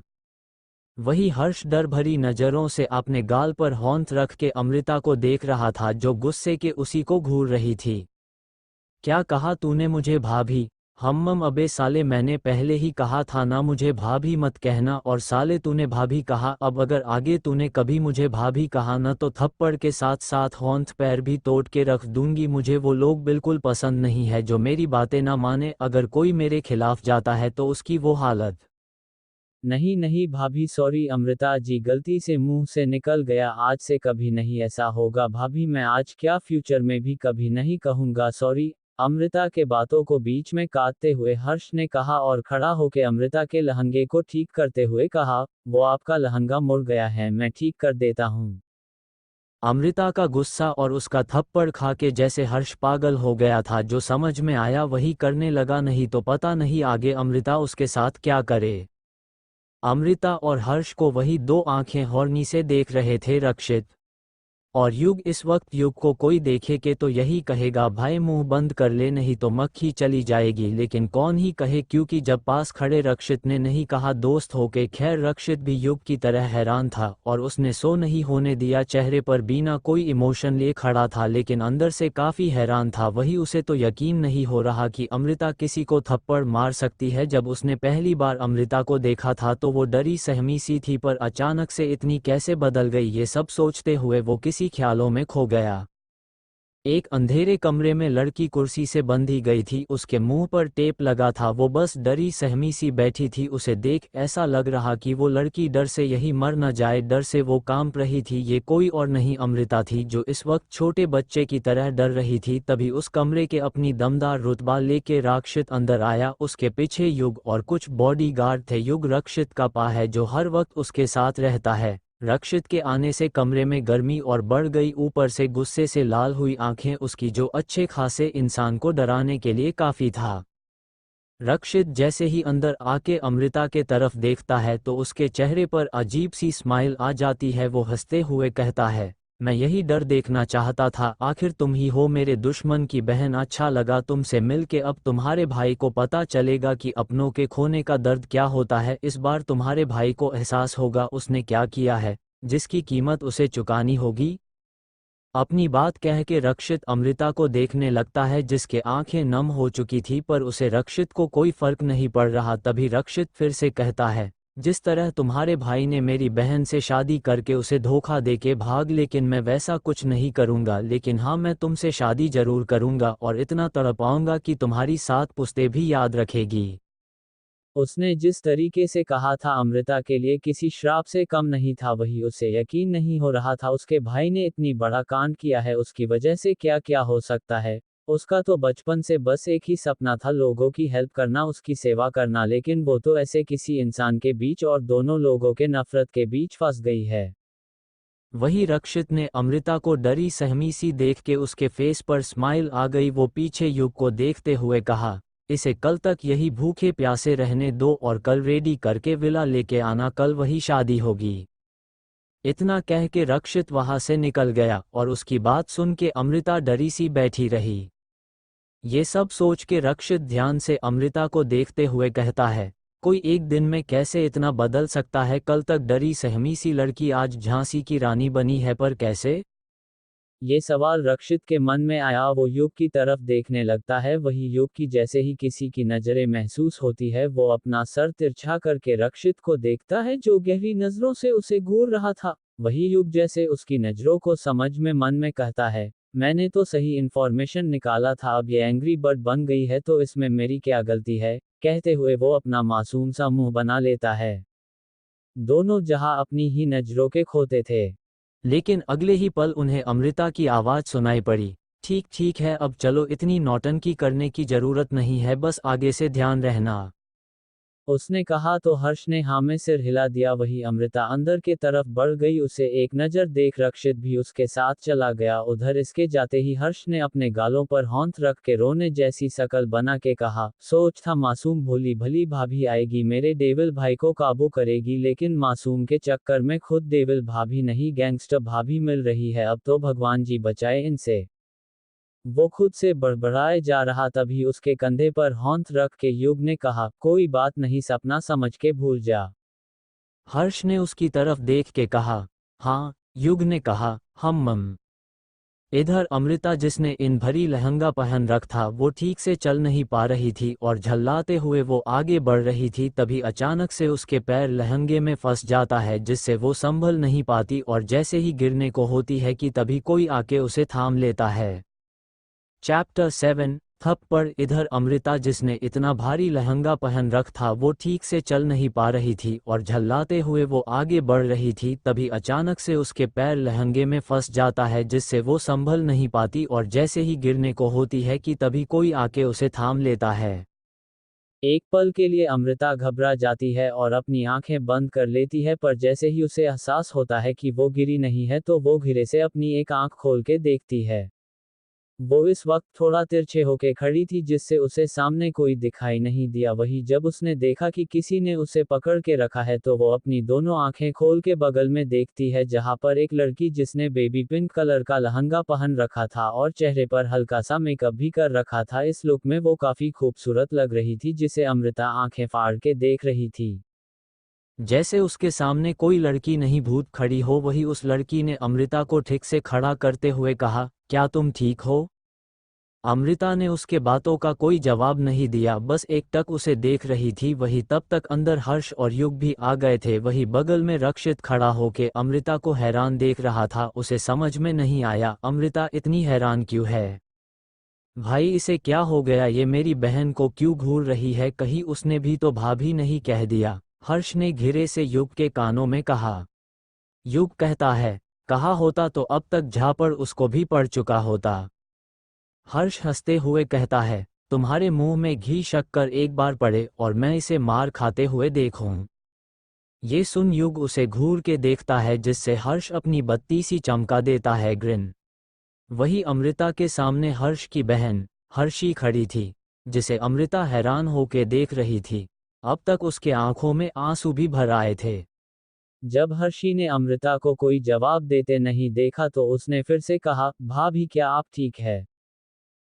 S1: वही हर्ष डर भरी नजरों से अपने गाल पर हौंथ रख के अमृता को देख रहा था, जो गुस्से के उसी को घूर रही थी। क्या कहा तूने मुझे भाभी? हम्मम अबे साले, मैंने पहले ही कहा था ना मुझे भाभी मत कहना, और साले तूने भाभी कहा। अब अगर आगे तूने कभी मुझे भाभी कहा ना तो थप्पड़ के साथ साथ हौंथ पैर भी तोड़ के रख दूंगी। मुझे वो लोग बिल्कुल पसंद नहीं है जो मेरी बातें ना माने। अगर कोई मेरे खिलाफ जाता है तो उसकी वो हालत।
S2: नहीं नहीं भाभी, सॉरी अमृता जी, गलती से मुंह से निकल गया, आज से कभी नहीं ऐसा होगा भाभी, मैं आज क्या फ्यूचर में भी कभी नहीं कहूँगा सॉरी। अमृता के बातों को बीच में काटते हुए हर्ष ने कहा और खड़ा होकर अमृता के लहंगे को ठीक करते हुए कहा, वो आपका लहंगा मुड़ गया है, मैं ठीक कर देता हूँ।
S1: अमृता का गुस्सा और उसका थप्पड़ खा के जैसे हर्ष पागल हो गया था। जो समझ में आया वही करने लगा, नहीं तो पता नहीं आगे अमृता उसके साथ क्या करे। अमृता और हर्ष को वही दो आंखें हौरनी से देख रहे थे रक्षित और युग। इस वक्त युग को कोई देखे के तो यही कहेगा, भाई मुंह बंद कर ले नहीं तो मक्खी चली जाएगी। लेकिन कौन ही कहे, क्योंकि जब पास खड़े रक्षित ने नहीं कहा दोस्त होके। खैर रक्षित भी युग की तरह हैरान था और उसने सो नहीं होने दिया, चेहरे पर बिना कोई इमोशन लिए खड़ा था, लेकिन अंदर से काफी हैरान था। वही उसे तो यकीन नहीं हो रहा कि अमृता किसी को थप्पड़ मार सकती है। जब उसने पहली बार अमृता को देखा था तो वो डरी सहमी सी थी, पर अचानक से इतनी कैसे बदल गई, ये सब सोचते हुए वो किसी ख्यालों में खो गया। एक अंधेरे कमरे में लड़की कुर्सी से बंधी गई थी, उसके मुंह पर टेप लगा था, वो बस डरी सहमी सी बैठी थी। उसे देख ऐसा लग रहा कि वो लड़की डर से यही मर न जाए, डर से वो कांप रही थी। ये कोई और नहीं अमृता थी, जो इस वक्त छोटे बच्चे की तरह डर रही थी। तभी उस कमरे के अपनी दमदार रुतबा लेके रक्षित अंदर आया, उसके पीछे युग और कुछ बॉडीगार्ड थे। युग रक्षित का पा है जो हर वक्त उसके साथ रहता है। रक्षित के आने से कमरे में गर्मी और बढ़ गई, ऊपर से गुस्से से लाल हुई आंखें उसकी, जो अच्छे खासे इंसान को डराने के लिए काफी था। रक्षित जैसे ही अंदर आके अमृता के तरफ देखता है तो उसके चेहरे पर अजीब सी स्माइल आ जाती है। वो हंसते हुए कहता है, मैं यही डर देखना चाहता था, आखिर तुम ही हो मेरे दुश्मन की बहन। अच्छा लगा तुमसे मिलके, अब तुम्हारे भाई को पता चलेगा कि अपनों के खोने का दर्द क्या होता है। इस बार तुम्हारे भाई को एहसास होगा उसने क्या किया है, जिसकी कीमत उसे चुकानी होगी। अपनी बात कह के रक्षित अमृता को देखने लगता है, जिसके आंखें नम हो चुकी थी, पर उसे रक्षित को कोई फर्क नहीं पड़ रहा। तभी रक्षित फिर से कहता है, जिस तरह तुम्हारे भाई ने मेरी बहन से शादी करके उसे धोखा देके भाग, लेकिन मैं वैसा कुछ नहीं करूंगा। लेकिन हाँ, मैं तुमसे शादी जरूर करूंगा और इतना तड़पाऊंगा कि तुम्हारी 7 पुश्तें भी याद रखेगी।
S2: उसने जिस तरीके से कहा था अमृता के लिए किसी श्राप से कम नहीं था, वही उसे यकीन नहीं हो रहा था। उसके भाई ने इतनी बड़ा कांड किया है, उसकी वजह से क्या क्या हो सकता है। उसका तो बचपन से बस एक ही सपना था, लोगों की हेल्प करना, उसकी सेवा करना, लेकिन वो तो ऐसे किसी इंसान के बीच और दोनों लोगों के नफरत के बीच फंस गई है।
S1: वही रक्षित ने अमृता को डरी सहमी सी देख के उसके फेस पर स्माइल आ गई। वो पीछे युग को देखते हुए कहा, इसे कल तक यही भूखे प्यासे रहने दो और कल रेडी करके विला लेके आना, कल वही शादी होगी। इतना कह के रक्षित वहां से निकल गया और उसकी बात सुन के अमृता डरी सी बैठी रही। ये सब सोच के रक्षित ध्यान से अमृता को देखते हुए कहता है, कोई एक दिन में कैसे इतना बदल सकता है? कल तक डरी सहमी सी लड़की आज झांसी की रानी बनी है, पर कैसे?
S2: ये सवाल रक्षित के मन में आया। वो युग की तरफ देखने लगता है। वही युग की जैसे ही किसी की नजरें महसूस होती है, वो अपना सर तिरछा करके रक्षित को देखता है जो गहरी नजरों से उसे घूर रहा था। वही युग जैसे उसकी नजरों को समझ में मन में कहता है, मैंने तो सही इन्फॉर्मेशन निकाला था, अब ये एंग्री बर्ड बन गई है तो इसमें मेरी क्या गलती है? कहते हुए वो अपना मासूम सा मुंह बना लेता है। दोनों जहां अपनी ही नजरों के खोते थे।
S1: लेकिन अगले ही पल उन्हें अमृता की आवाज सुनाई पड़ी, ठीक ठीक है, अब चलो, इतनी नौटंकी करने की जरूरत नहीं है, बस आगे से ध्यान रहना।
S2: उसने कहा तो हर्ष ने हाँ में सिर हिला दिया। वही अमृता अंदर के तरफ बढ़ गई। उसे एक नजर देख रक्षित भी उसके साथ चला गया उधर। इसके जाते ही हर्ष ने अपने गालों पर हौंथ रख के रोने जैसी शकल बना के कहा, सोच था मासूम भोली भली भाभी आएगी, मेरे डेविल भाई को काबू करेगी, लेकिन मासूम के चक्कर में खुद डेविल भाभी नहीं गैंगस्टर भाभी मिल रही है। अब तो भगवान जी बचाए इनसे। वो खुद से बड़बड़ाए जा रहा, तभी उसके कंधे पर हौंथ रख के युग ने कहा, कोई बात नहीं, सपना समझ के भूल जा।
S1: हर्ष ने उसकी तरफ देख के कहा, हाँ। युग ने कहा, हम मम। इधर अमृता, जिसने इन भरी लहंगा पहन रख था, वो ठीक से चल नहीं पा रही थी और झल्लाते हुए वो आगे बढ़ रही थी। तभी अचानक से उसके पैर लहंगे में फंस जाता है, जिससे वो संभल नहीं पाती और जैसे ही गिरने को होती है कि तभी कोई आके उसे थाम लेता है। चैप्टर 7 थप्पड़। इधर अमृता, जिसने इतना भारी लहंगा पहन रख था, वो ठीक से चल नहीं पा रही थी और झल्लाते हुए वो आगे बढ़ रही थी। तभी अचानक से उसके पैर लहंगे में फंस जाता है, जिससे वो संभल नहीं पाती और जैसे ही गिरने को होती है कि तभी कोई आके उसे थाम लेता है।
S2: एक पल के लिए अमृता घबरा जाती है और अपनी आंखें बंद कर लेती है, पर जैसे ही उसे एहसास होता है कि वो गिरी नहीं है तो वो धीरे से अपनी एक आंख खोल के देखती है। वो इस वक्त थोड़ा तिरछे होके खड़ी थी, जिससे उसे सामने कोई दिखाई नहीं दिया। वही जब उसने देखा कि किसी ने उसे पकड़ के रखा है तो वो अपनी दोनों आंखें खोल के बगल में देखती है, जहां पर एक लड़की, जिसने बेबी पिंक कलर का लहंगा पहन रखा था और चेहरे पर हल्का सा मेकअप भी कर रखा था। इस लुक में वो काफी खूबसूरत लग रही थी, जिसे अमृता आंखें फाड़ के देख रही थी।
S1: जैसे उसके सामने कोई लड़की नहीं भूत खड़ी हो। वही उस लड़की ने अमृता को ठीक से खड़ा करते हुए कहा, क्या तुम ठीक हो? अमृता ने उसके बातों का कोई जवाब नहीं दिया, बस एकटक उसे देख रही थी। वही तब तक अंदर हर्ष और युग भी आ गए थे। वही बगल में रक्षित खड़ा होके अमृता को हैरान देख रहा था। उसे समझ में नहीं आया, अमृता इतनी हैरान क्यों है? भाई, इसे क्या हो गया? ये मेरी बहन को क्यों घूर रही है? कहीं उसने भी तो भाभी नहीं कह दिया? हर्ष ने घिरे से युग के कानों में कहा। युग कहता है, कहा होता तो अब तक झापड़ उसको भी पड़ चुका होता। हर्ष हंसते हुए कहता है, तुम्हारे मुंह में घी शक्कर एक बार पड़े और मैं इसे मार खाते हुए देखूं। ये सुन युग उसे घूर के देखता है, जिससे हर्ष अपनी बत्ती सी चमका देता है, ग्रिन। वही अमृता के सामने हर्ष की बहन हर्षी खड़ी थी, जिसे अमृता हैरान होके देख रही थी। अब तक उसके आंखों में आंसू भी भर आए थे।
S2: जब हर्षी ने अमृता को कोई जवाब देते नहीं देखा तो उसने फिर से कहा, भाभी क्या आप ठीक है?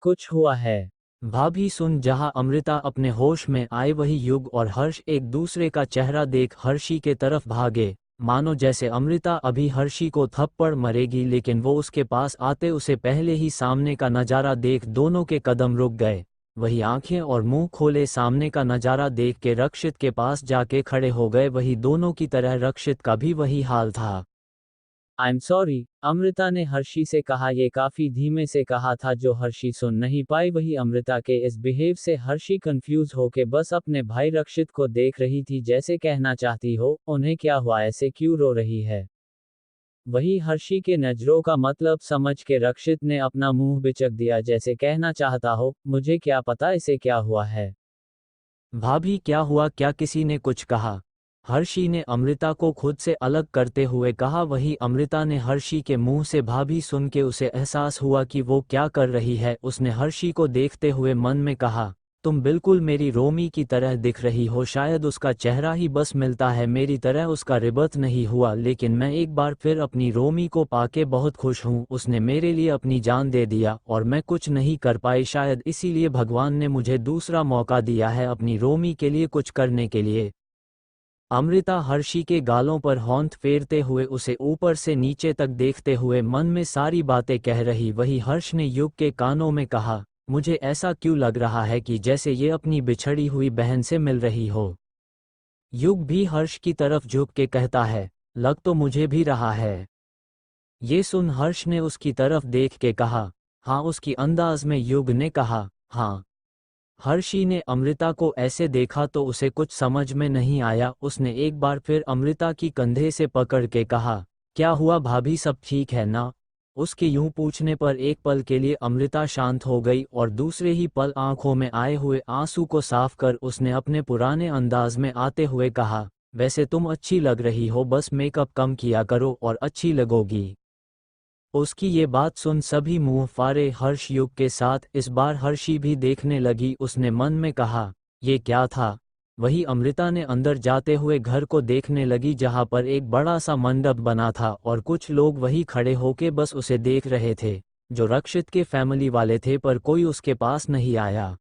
S2: कुछ हुआ है?
S1: भाभी सुन। जहां अमृता अपने होश में आए, वही युग और हर्ष एक दूसरे का चेहरा देख हर्षी के तरफ भागे, मानो जैसे अमृता अभी हर्षी को थप्पड़ मरेगी। लेकिन वो उसके पास आते उसे पहले ही सामने का नज़ारा देख दोनों के कदम रुक गए। वही आंखें और मुंह खोले सामने का नज़ारा देख के रक्षित के पास जाके खड़े हो गए। वही दोनों की तरह रक्षित का भी वही हाल था।
S2: आई एम सॉरी, अमृता ने हर्षी से कहा। ये काफी धीमे से कहा था, जो हर्षी सुन नहीं पाई। वही अमृता के इस बिहेव से हर्षी कंफ्यूज होके बस अपने भाई रक्षित को देख रही थी, जैसे कहना चाहती हो, उन्हें क्या हुआ, ऐसे क्यों रो रही है? वही हर्षी के नजरों का मतलब समझ के रक्षित ने अपना मुंह बिचक दिया, जैसे कहना चाहता हो, मुझे क्या पता इसे क्या हुआ है।
S1: भाभी क्या हुआ? क्या किसी ने कुछ कहा? हर्षी ने अमृता को खुद से अलग करते हुए कहा। वही अमृता ने हर्षी के मुंह से भाभी सुन के उसे एहसास हुआ कि वो क्या कर रही है। उसने हर्षी को देखते हुए मन में कहा, तुम बिल्कुल मेरी रोमी की तरह दिख रही हो। शायद उसका चेहरा ही बस मिलता है, मेरी तरह उसका रिबर्थ नहीं हुआ, लेकिन मैं एक बार फिर अपनी रोमी को पाके बहुत खुश हूँ। उसने मेरे लिए अपनी जान दे दिया और मैं कुछ नहीं कर पाई। शायद इसीलिए भगवान ने मुझे दूसरा मौका दिया है अपनी रोमी के लिए कुछ करने के लिए। अमृता हर्षी के गालों पर होंठ फेरते हुए उसे ऊपर से नीचे तक देखते हुए मन में सारी बातें कह रही। वही हर्ष ने युग के कानों में कहा, मुझे ऐसा क्यों लग रहा है कि जैसे ये अपनी बिछड़ी हुई बहन से मिल रही हो। युग भी हर्ष की तरफ झुक के कहता है, लग तो मुझे भी रहा है। ये सुन हर्ष ने उसकी तरफ देख के कहा, हाँ। उसकी अंदाज में युग ने कहा, हाँ। हर्षी ने अमृता को ऐसे देखा तो उसे कुछ समझ में नहीं आया। उसने एक बार फिर अमृता की कंधे से पकड़ के कहा, क्या हुआ भाभी, सब ठीक है ना। उसके यूं पूछने पर एक पल के लिए अमृता शांत हो गई और दूसरे ही पल आंखों में आए हुए आंसू को साफ कर उसने अपने पुराने अंदाज में आते हुए कहा, वैसे तुम अच्छी लग रही हो, बस मेकअप कम किया करो और अच्छी लगोगी। उसकी ये बात सुन सभी मुंह फाड़े हर्ष युग के साथ। इस बार हर्षी भी देखने लगी। उसने मन में कहा, ये क्या था। वही अमृता ने अंदर जाते हुए घर को देखने लगी जहां पर एक बड़ा सा मंडप बना था और कुछ लोग वही खड़े होके बस उसे देख रहे थे, जो रक्षित के फैमिली वाले थे, पर कोई उसके पास नहीं आया।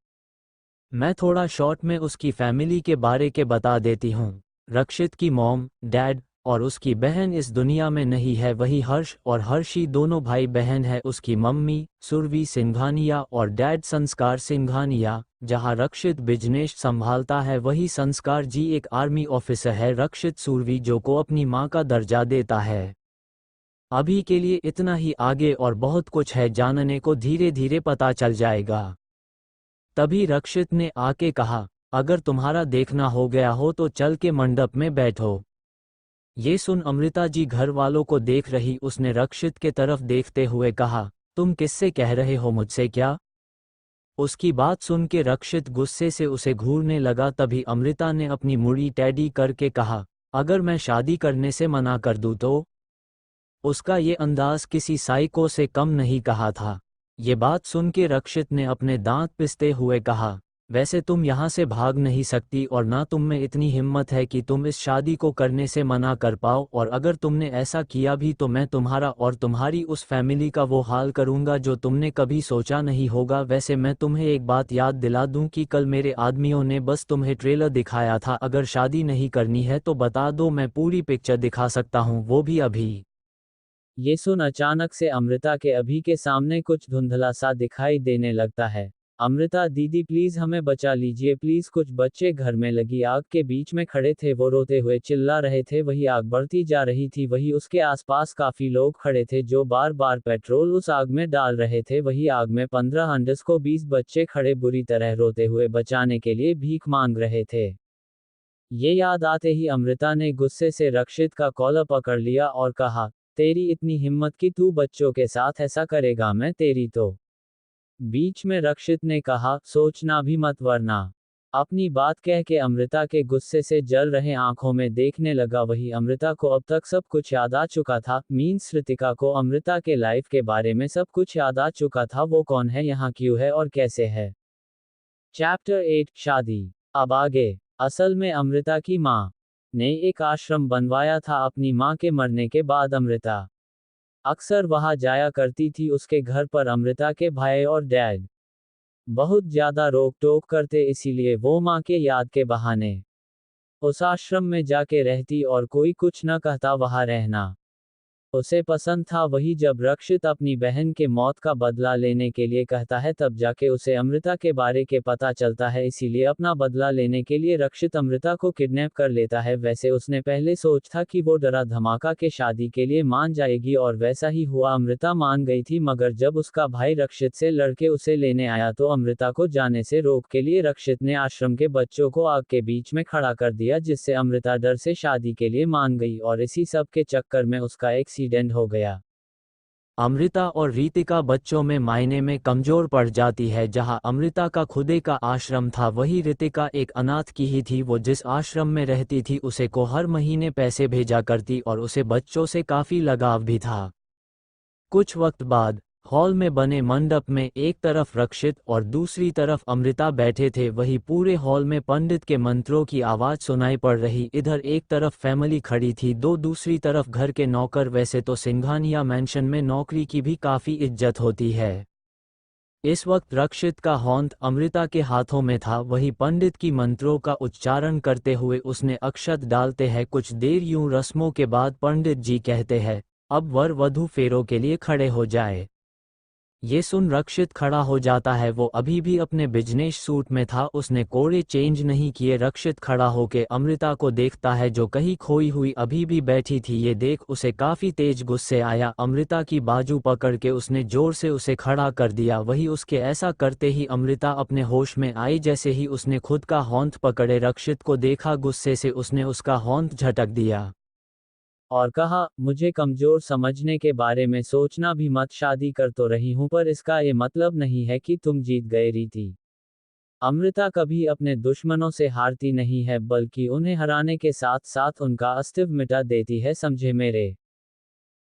S1: मैं थोड़ा शॉर्ट में उसकी फैमिली के बारे के बता देती हूँ। रक्षित की मॉम, डैड और उसकी बहन इस दुनिया में नहीं है। वही हर्ष और हर्षी दोनों भाई बहन है। उसकी मम्मी सुरभि सिंघानिया और डैड संस्कार सिंघानिया। जहां रक्षित बिजनेस संभालता है, वही संस्कार जी एक आर्मी ऑफिसर है। रक्षित सुरभि जो को अपनी मां का दर्जा देता है। अभी के लिए इतना ही, आगे और बहुत कुछ है जानने को, धीरे धीरे पता चल जाएगा। तभी रक्षित ने आके कहा, अगर तुम्हारा देखना हो गया हो तो चल के मंडप में बैठो। ये सुन अमृता जी घर वालों को देख रही। उसने रक्षित के तरफ देखते हुए कहा, तुम किससे कह रहे हो, मुझसे क्या। उसकी बात सुन के रक्षित गुस्से से उसे घूरने लगा। तभी अमृता ने अपनी मुड़ी टेढ़ी करके कहा, अगर मैं शादी करने से मना कर दूं तो। उसका ये अंदाज किसी साइको से कम नहीं कहा था। ये बात सुन के रक्षित ने अपने दांत पिसते हुए कहा, वैसे तुम यहाँ से भाग नहीं सकती और ना तुम में इतनी हिम्मत है कि तुम इस शादी को करने से मना कर पाओ, और अगर तुमने ऐसा किया भी तो मैं तुम्हारा और तुम्हारी उस फैमिली का वो हाल करूंगा जो तुमने कभी सोचा नहीं होगा। वैसे मैं तुम्हें एक बात याद दिला दूं कि कल मेरे आदमियों ने बस तुम्हें ट्रेलर दिखाया था। अगर शादी नहीं करनी है तो बता दो, मैं पूरी पिक्चर दिखा सकता हूँ, वो भी अभी।
S2: ये सुन अचानक से अमृता के अभी के सामने कुछ धुंधला सा दिखाई देने लगता है। अमृता दीदी प्लीज हमें बचा लीजिए प्लीज। कुछ बच्चे घर में लगी आग के बीच में खड़े थे, वो रोते हुए चिल्ला रहे थे। वही आग बढ़ती जा रही थी। वही उसके आसपास काफी लोग खड़े थे जो बार बार पेट्रोल उस आग में डाल रहे थे। वही आग में 15 20 बच्चे खड़े बुरी तरह रोते हुए बचाने के लिए भीख मांग रहे थे। ये याद आते ही अमृता ने गुस्से से रक्षित का कॉलर पकड़ लिया और कहा, तेरी इतनी हिम्मत कि तू बच्चों के साथ ऐसा करेगा, मैं तेरी तो। बीच में रक्षित ने कहा, सोचना भी मत वरना। अपनी बात कह के अमृता के गुस्से से जल रहे आंखों में देखने लगा। वही अमृता को अब तक सब कुछ याद आ चुका था। मीन्स कृतिका को अमृता के लाइफ के बारे में सब कुछ याद आ चुका था। वो कौन है, यहाँ क्यों है और कैसे है। चैप्टर 8 शादी। अब आगे। असल में अमृता की माँ ने एक आश्रम बनवाया था अपनी माँ के मरने के बाद। अमृता अक्सर वहां जाया करती थी। उसके घर पर अमृता के भाई और डैड बहुत ज्यादा रोक टोक करते, इसीलिए वो माँ के याद के बहाने उस आश्रम में जाके रहती और कोई कुछ न कहता वहां रहना उसे पसंद था। वही जब रक्षित अपनी बहन के मौत का बदला लेने के लिए कहता है तब जाके उसे अमृता के बारे के पता चलता है। इसीलिए अपना बदला लेने के लिए रक्षित अमृता को किडनैप कर लेता है। वैसे उसने पहले सोच था कि वो डरा धमाका के शादी के लिए मान जाएगी और वैसा ही हुआ। अमृता मान गई थी, मगर जब उसका भाई रक्षित से लड़के उसे लेने आया तो अमृता को जाने से रोक के लिए रक्षित ने आश्रम के बच्चों को आग के बीच में खड़ा कर दिया, जिससे अमृता डर से शादी के लिए मान गई और इसी सब के चक्कर में उसका एक्सीडेंट हो गया।
S1: अमृता और रीतिका बच्चों में मायने में कमजोर पड़ जाती है। जहां अमृता का खुदे का आश्रम था वहीं ऋतिका एक अनाथ की ही थी। वो जिस आश्रम में रहती थी उसे को हर महीने पैसे भेजा करती और उसे बच्चों से काफी लगाव भी था। कुछ वक्त बाद हॉल में बने मंडप में एक तरफ रक्षित और दूसरी तरफ अमृता बैठे थे। वही पूरे हॉल में पंडित के मंत्रों की आवाज सुनाई पड़ रही। इधर एक तरफ फैमिली खड़ी थी, दूसरी तरफ घर के नौकर। वैसे तो सिंघानिया मैंशन में नौकरी की भी काफी इज्जत होती है। इस वक्त रक्षित का हौंत अमृता के हाथों में था। वही पंडित की मंत्रों का उच्चारण करते हुए उसने अक्षत डालते हैं। कुछ देर यूं रस्मों के बाद पंडित जी कहते हैं, अब वर वधू फेरों के लिए खड़े हो जाए। ये सुन रक्षित खड़ा हो जाता है। वो अभी भी अपने बिजनेस सूट में था, उसने कोड़े चेंज नहीं किए। रक्षित खड़ा होकर अमृता को देखता है जो कहीं खोई हुई अभी भी बैठी थी। ये देख उसे काफी तेज गुस्से आया। अमृता की बाजू पकड़ के उसने जोर से उसे खड़ा कर दिया। वही उसके ऐसा करते ही अमृता अपने होश में आई। जैसे ही उसने खुद का हौंत पकड़े रक्षित को देखा, गुस्से से उसने उसका हौंत झटक दिया
S2: और कहा, मुझे कमजोर समझने के बारे में सोचना भी मत। शादी कर तो रही हूं पर इसका ये मतलब नहीं है कि तुम जीत गए रीति। अमृता कभी अपने दुश्मनों से हारती नहीं है बल्कि उन्हें हराने के साथ साथ उनका अस्तित्व मिटा देती है। समझे मेरे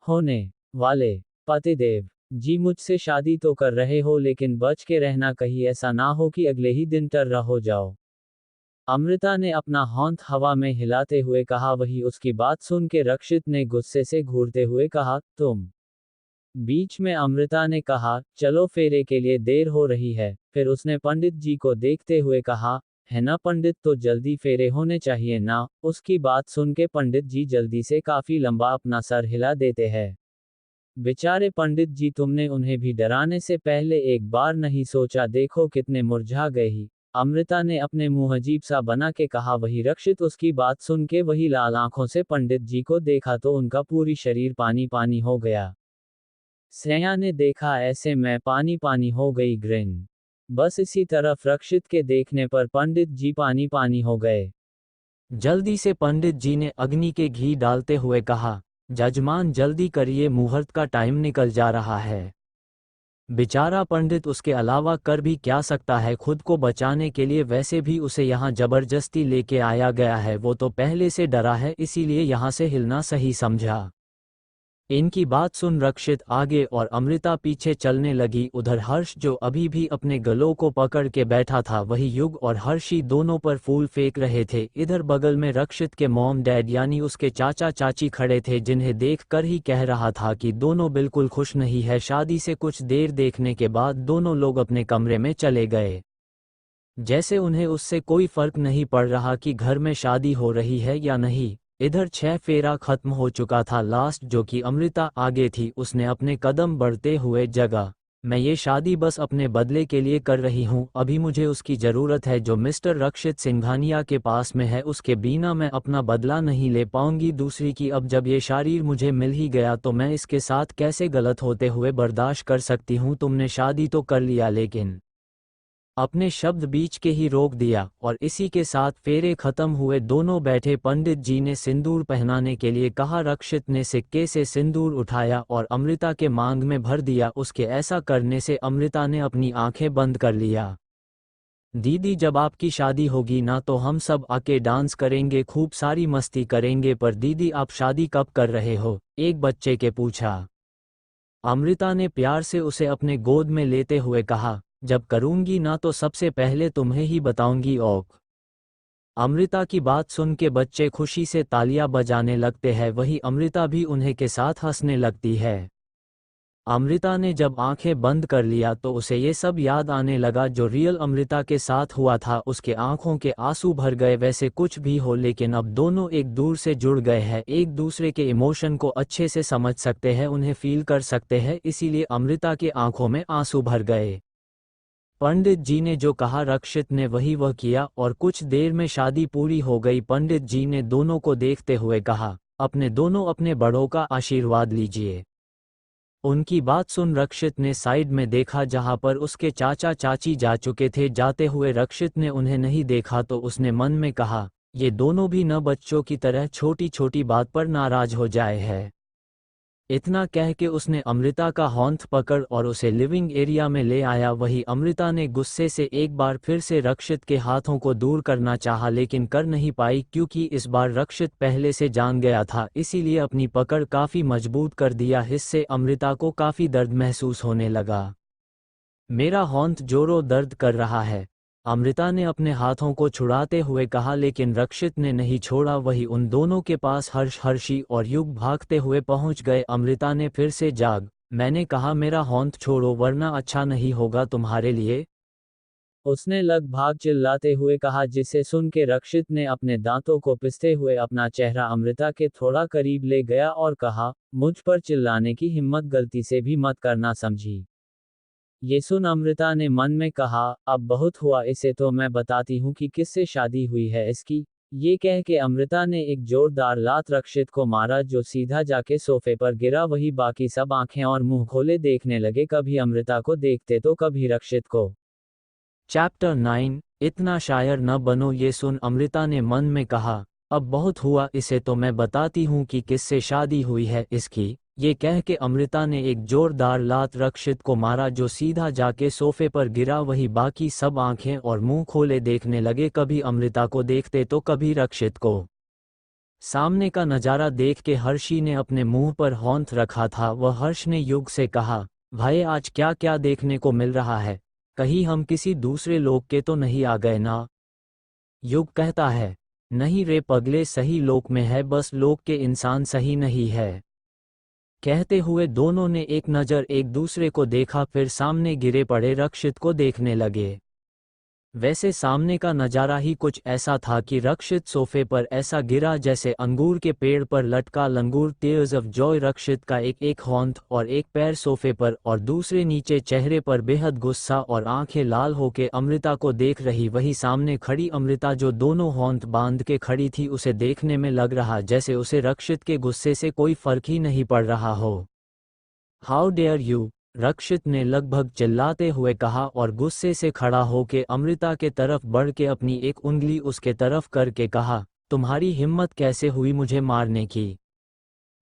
S2: होने वाले पतिदेव जी, मुझसे शादी तो कर रहे हो लेकिन बच के रहना, कहीं ऐसा ना हो कि अगले ही दिन टर्रा हो जाओ। अमृता ने अपना हौंत हवा में हिलाते हुए कहा। वही उसकी बात सुन के रक्षित ने गुस्से से घूरते हुए कहा, तुम। बीच में अमृता ने कहा, चलो फेरे के लिए देर हो रही है। फिर उसने पंडित जी को देखते हुए कहा, है ना पंडित, तो जल्दी फेरे होने चाहिए ना। उसकी बात सुन के पंडित जी जल्दी से काफी लंबा अपना सर हिला देते हैं। बेचारे पंडित जी, तुमने उन्हें भी डराने से पहले एक बार नहीं सोचा, देखो कितने मुरझा गए ही। अमृता ने अपने मुंह अजीब सा बना के कहा। वही रक्षित उसकी बात सुन के वही लाल आंखों से पंडित जी को देखा तो उनका पूरी शरीर पानी पानी हो गया। स्नेहा ने देखा ऐसे में पानी पानी हो गई ग्रिन। बस इसी तरफ रक्षित के देखने पर पंडित जी पानी पानी हो गए।
S1: जल्दी से पंडित जी ने अग्नि के घी डालते हुए कहा, जजमान जल्दी करिए, मुहूर्त का टाइम निकल जा रहा है। बेचारा पंडित उसके अलावा कर भी क्या सकता है खुद को बचाने के लिए। वैसे भी उसे यहाँ जबरदस्ती लेके आया गया है। वो तो पहले से डरा है, इसीलिए यहाँ से हिलना सही समझा। इनकी बात सुन रक्षित आगे और अमृता पीछे चलने लगी। उधर हर्ष जो अभी भी अपने गलों को पकड़ के बैठा था, वही युग और हर्षी दोनों पर फूल फेंक रहे थे। इधर बगल में रक्षित के मॉम डैड यानी उसके चाचा चाची खड़े थे, जिन्हें देख कर ही कह रहा था कि दोनों बिल्कुल खुश नहीं है। शादी से कुछ देर देखने के बाद दोनों लोग अपने कमरे में चले गए, जैसे उन्हें उससे कोई फर्क नहीं पड़ रहा कि घर में शादी हो रही है या नहीं। इधर 6 फेरा खत्म हो चुका था। लास्ट जो कि अमृता आगे थी, उसने अपने कदम बढ़ते हुए जगह, मैं ये शादी बस अपने बदले के लिए कर रही हूँ। अभी मुझे उसकी ज़रूरत है जो मिस्टर रक्षित सिंघानिया के पास में है। उसके बिना मैं अपना बदला नहीं ले पाऊंगी। दूसरी की अब जब ये शरीर मुझे मिल ही गया तो मैं इसके साथ कैसे गलत होते हुए बर्दाश्त कर सकती हूँ। तुमने शादी तो कर लिया लेकिन अपने शब्द बीच के ही रोक दिया और इसी के साथ फेरे खत्म हुए। दोनों बैठे। पंडित जी ने सिंदूर पहनाने के लिए कहा। रक्षित ने सिक्के से सिंदूर उठाया और अमृता के मांग में भर दिया। उसके ऐसा करने से अमृता ने अपनी आंखें बंद कर लिया। दीदी, जब आपकी शादी होगी ना तो हम सब आके डांस करेंगे, खूब सारी मस्ती करेंगे। पर दीदी, आप शादी कब कर रहे हो? एक बच्चे के पूछा। अमृता ने प्यार से उसे अपने गोद में लेते हुए कहा, जब करूंगी ना तो सबसे पहले तुम्हें ही बताऊंगी। औक अमृता की बात सुन के बच्चे खुशी से तालियां बजाने लगते हैं। वही अमृता भी उन्हें के साथ हंसने लगती है। अमृता ने जब आंखें बंद कर लिया तो उसे ये सब याद आने लगा जो रियल अमृता के साथ हुआ था। उसके आंखों के आंसू भर गए। वैसे कुछ भी हो लेकिन अब दोनों एक दूर से जुड़ गए हैं, एक दूसरे के इमोशन को अच्छे से समझ सकते हैं, उन्हें फील कर सकते हैं। इसीलिए अमृता के आंखों में आंसू भर गए। पंडित जी ने जो कहा रक्षित ने वह किया और कुछ देर में शादी पूरी हो गई। पंडित जी ने दोनों को देखते हुए कहा, अपने बड़ों का आशीर्वाद लीजिए। उनकी बात सुन रक्षित ने साइड में देखा जहां पर उसके चाचा चाची जा चुके थे। जाते हुए रक्षित ने उन्हें नहीं देखा तो उसने मन में कहा, ये दोनों भी न बच्चों की तरह छोटी छोटी बात पर नाराज हो जाए है। इतना कह के उसने अमृता का हाथ पकड़ और उसे लिविंग एरिया में ले आया। वही अमृता ने गुस्से से एक बार फिर से रक्षित के हाथों को दूर करना चाहा लेकिन कर नहीं पाई, क्योंकि इस बार रक्षित पहले से जान गया था, इसीलिए अपनी पकड़ काफ़ी मजबूत कर दिया। इससे अमृता को काफ़ी दर्द महसूस होने लगा। मेरा हाथ जोरों दर्द कर रहा है, अमृता ने अपने हाथों को छुड़ाते हुए कहा, लेकिन रक्षित ने नहीं छोड़ा। वही उन दोनों के पास हर्षी और युग भागते हुए पहुंच गए। अमृता ने फिर से मैंने कहा मेरा हाथ छोड़ो वरना अच्छा नहीं होगा तुम्हारे लिए,
S2: उसने लगभग चिल्लाते हुए कहा, जिसे सुन के रक्षित ने अपने दांतों को पिसते हुए अपना चेहरा अमृता के थोड़ा करीब ले गया और कहा, मुझ पर चिल्लाने की हिम्मत गलती से भी मत करना, समझी। ये सुन अमृता ने मन में कहा, अब बहुत हुआ, इसे तो मैं बताती हूँ कि किससे शादी हुई है इसकी। ये कह के अमृता ने एक जोरदार लात रक्षित को मारा, जो सीधा जाके सोफे पर गिरा। वही बाकी सब आंखें और मुंह खोले देखने लगे, कभी अमृता को देखते तो कभी रक्षित को।
S1: चैप्टर 9 इतना शायर न बनो। ये सुन अमृता ने मन में कहा, अब बहुत हुआ, इसे तो मैं बताती हूँ कि किससे शादी हुई है इसकी। ये कह के अमृता ने एक जोरदार लात रक्षित को मारा, जो सीधा जाके सोफे पर गिरा। वही बाकी सब आंखें और मुंह खोले देखने लगे, कभी अमृता को देखते तो कभी रक्षित को। सामने का नज़ारा देख के हर्षी ने अपने मुंह पर हाथ रखा था। वह हर्ष ने युग से कहा, भाई आज क्या क्या देखने को मिल रहा है, कहीं हम किसी दूसरे लोक के तो नहीं आ गए ना। युग कहता है, नहीं रे पगले, सही लोक में है, बस लोक के इंसान सही नहीं है। कहते हुए दोनों ने एक नज़र एक दूसरे को देखा, फिर सामने गिरे पड़े रक्षित को देखने लगे। वैसे सामने का नज़ारा ही कुछ ऐसा था कि रक्षित सोफे पर ऐसा गिरा जैसे अंगूर के पेड़ पर लटका लंगूर। Tears of joy. रक्षित का एक हाथ और एक पैर सोफे पर और दूसरे नीचे, चेहरे पर बेहद गुस्सा और आंखें लाल होके अमृता को देख रही। वही सामने खड़ी अमृता, जो दोनों हाथ बांध के खड़ी थी, उसे देखने में लग रहा जैसे उसे रक्षित के गुस्से से कोई फर्क ही नहीं पड़ रहा हो। हाउ डेयर यू, रक्षित ने लगभग चिल्लाते हुए कहा और गुस्से से खड़ा होके अमृता के तरफ बढ़ के अपनी एक उंगली उसके तरफ करके कहा, तुम्हारी हिम्मत कैसे हुई मुझे मारने की।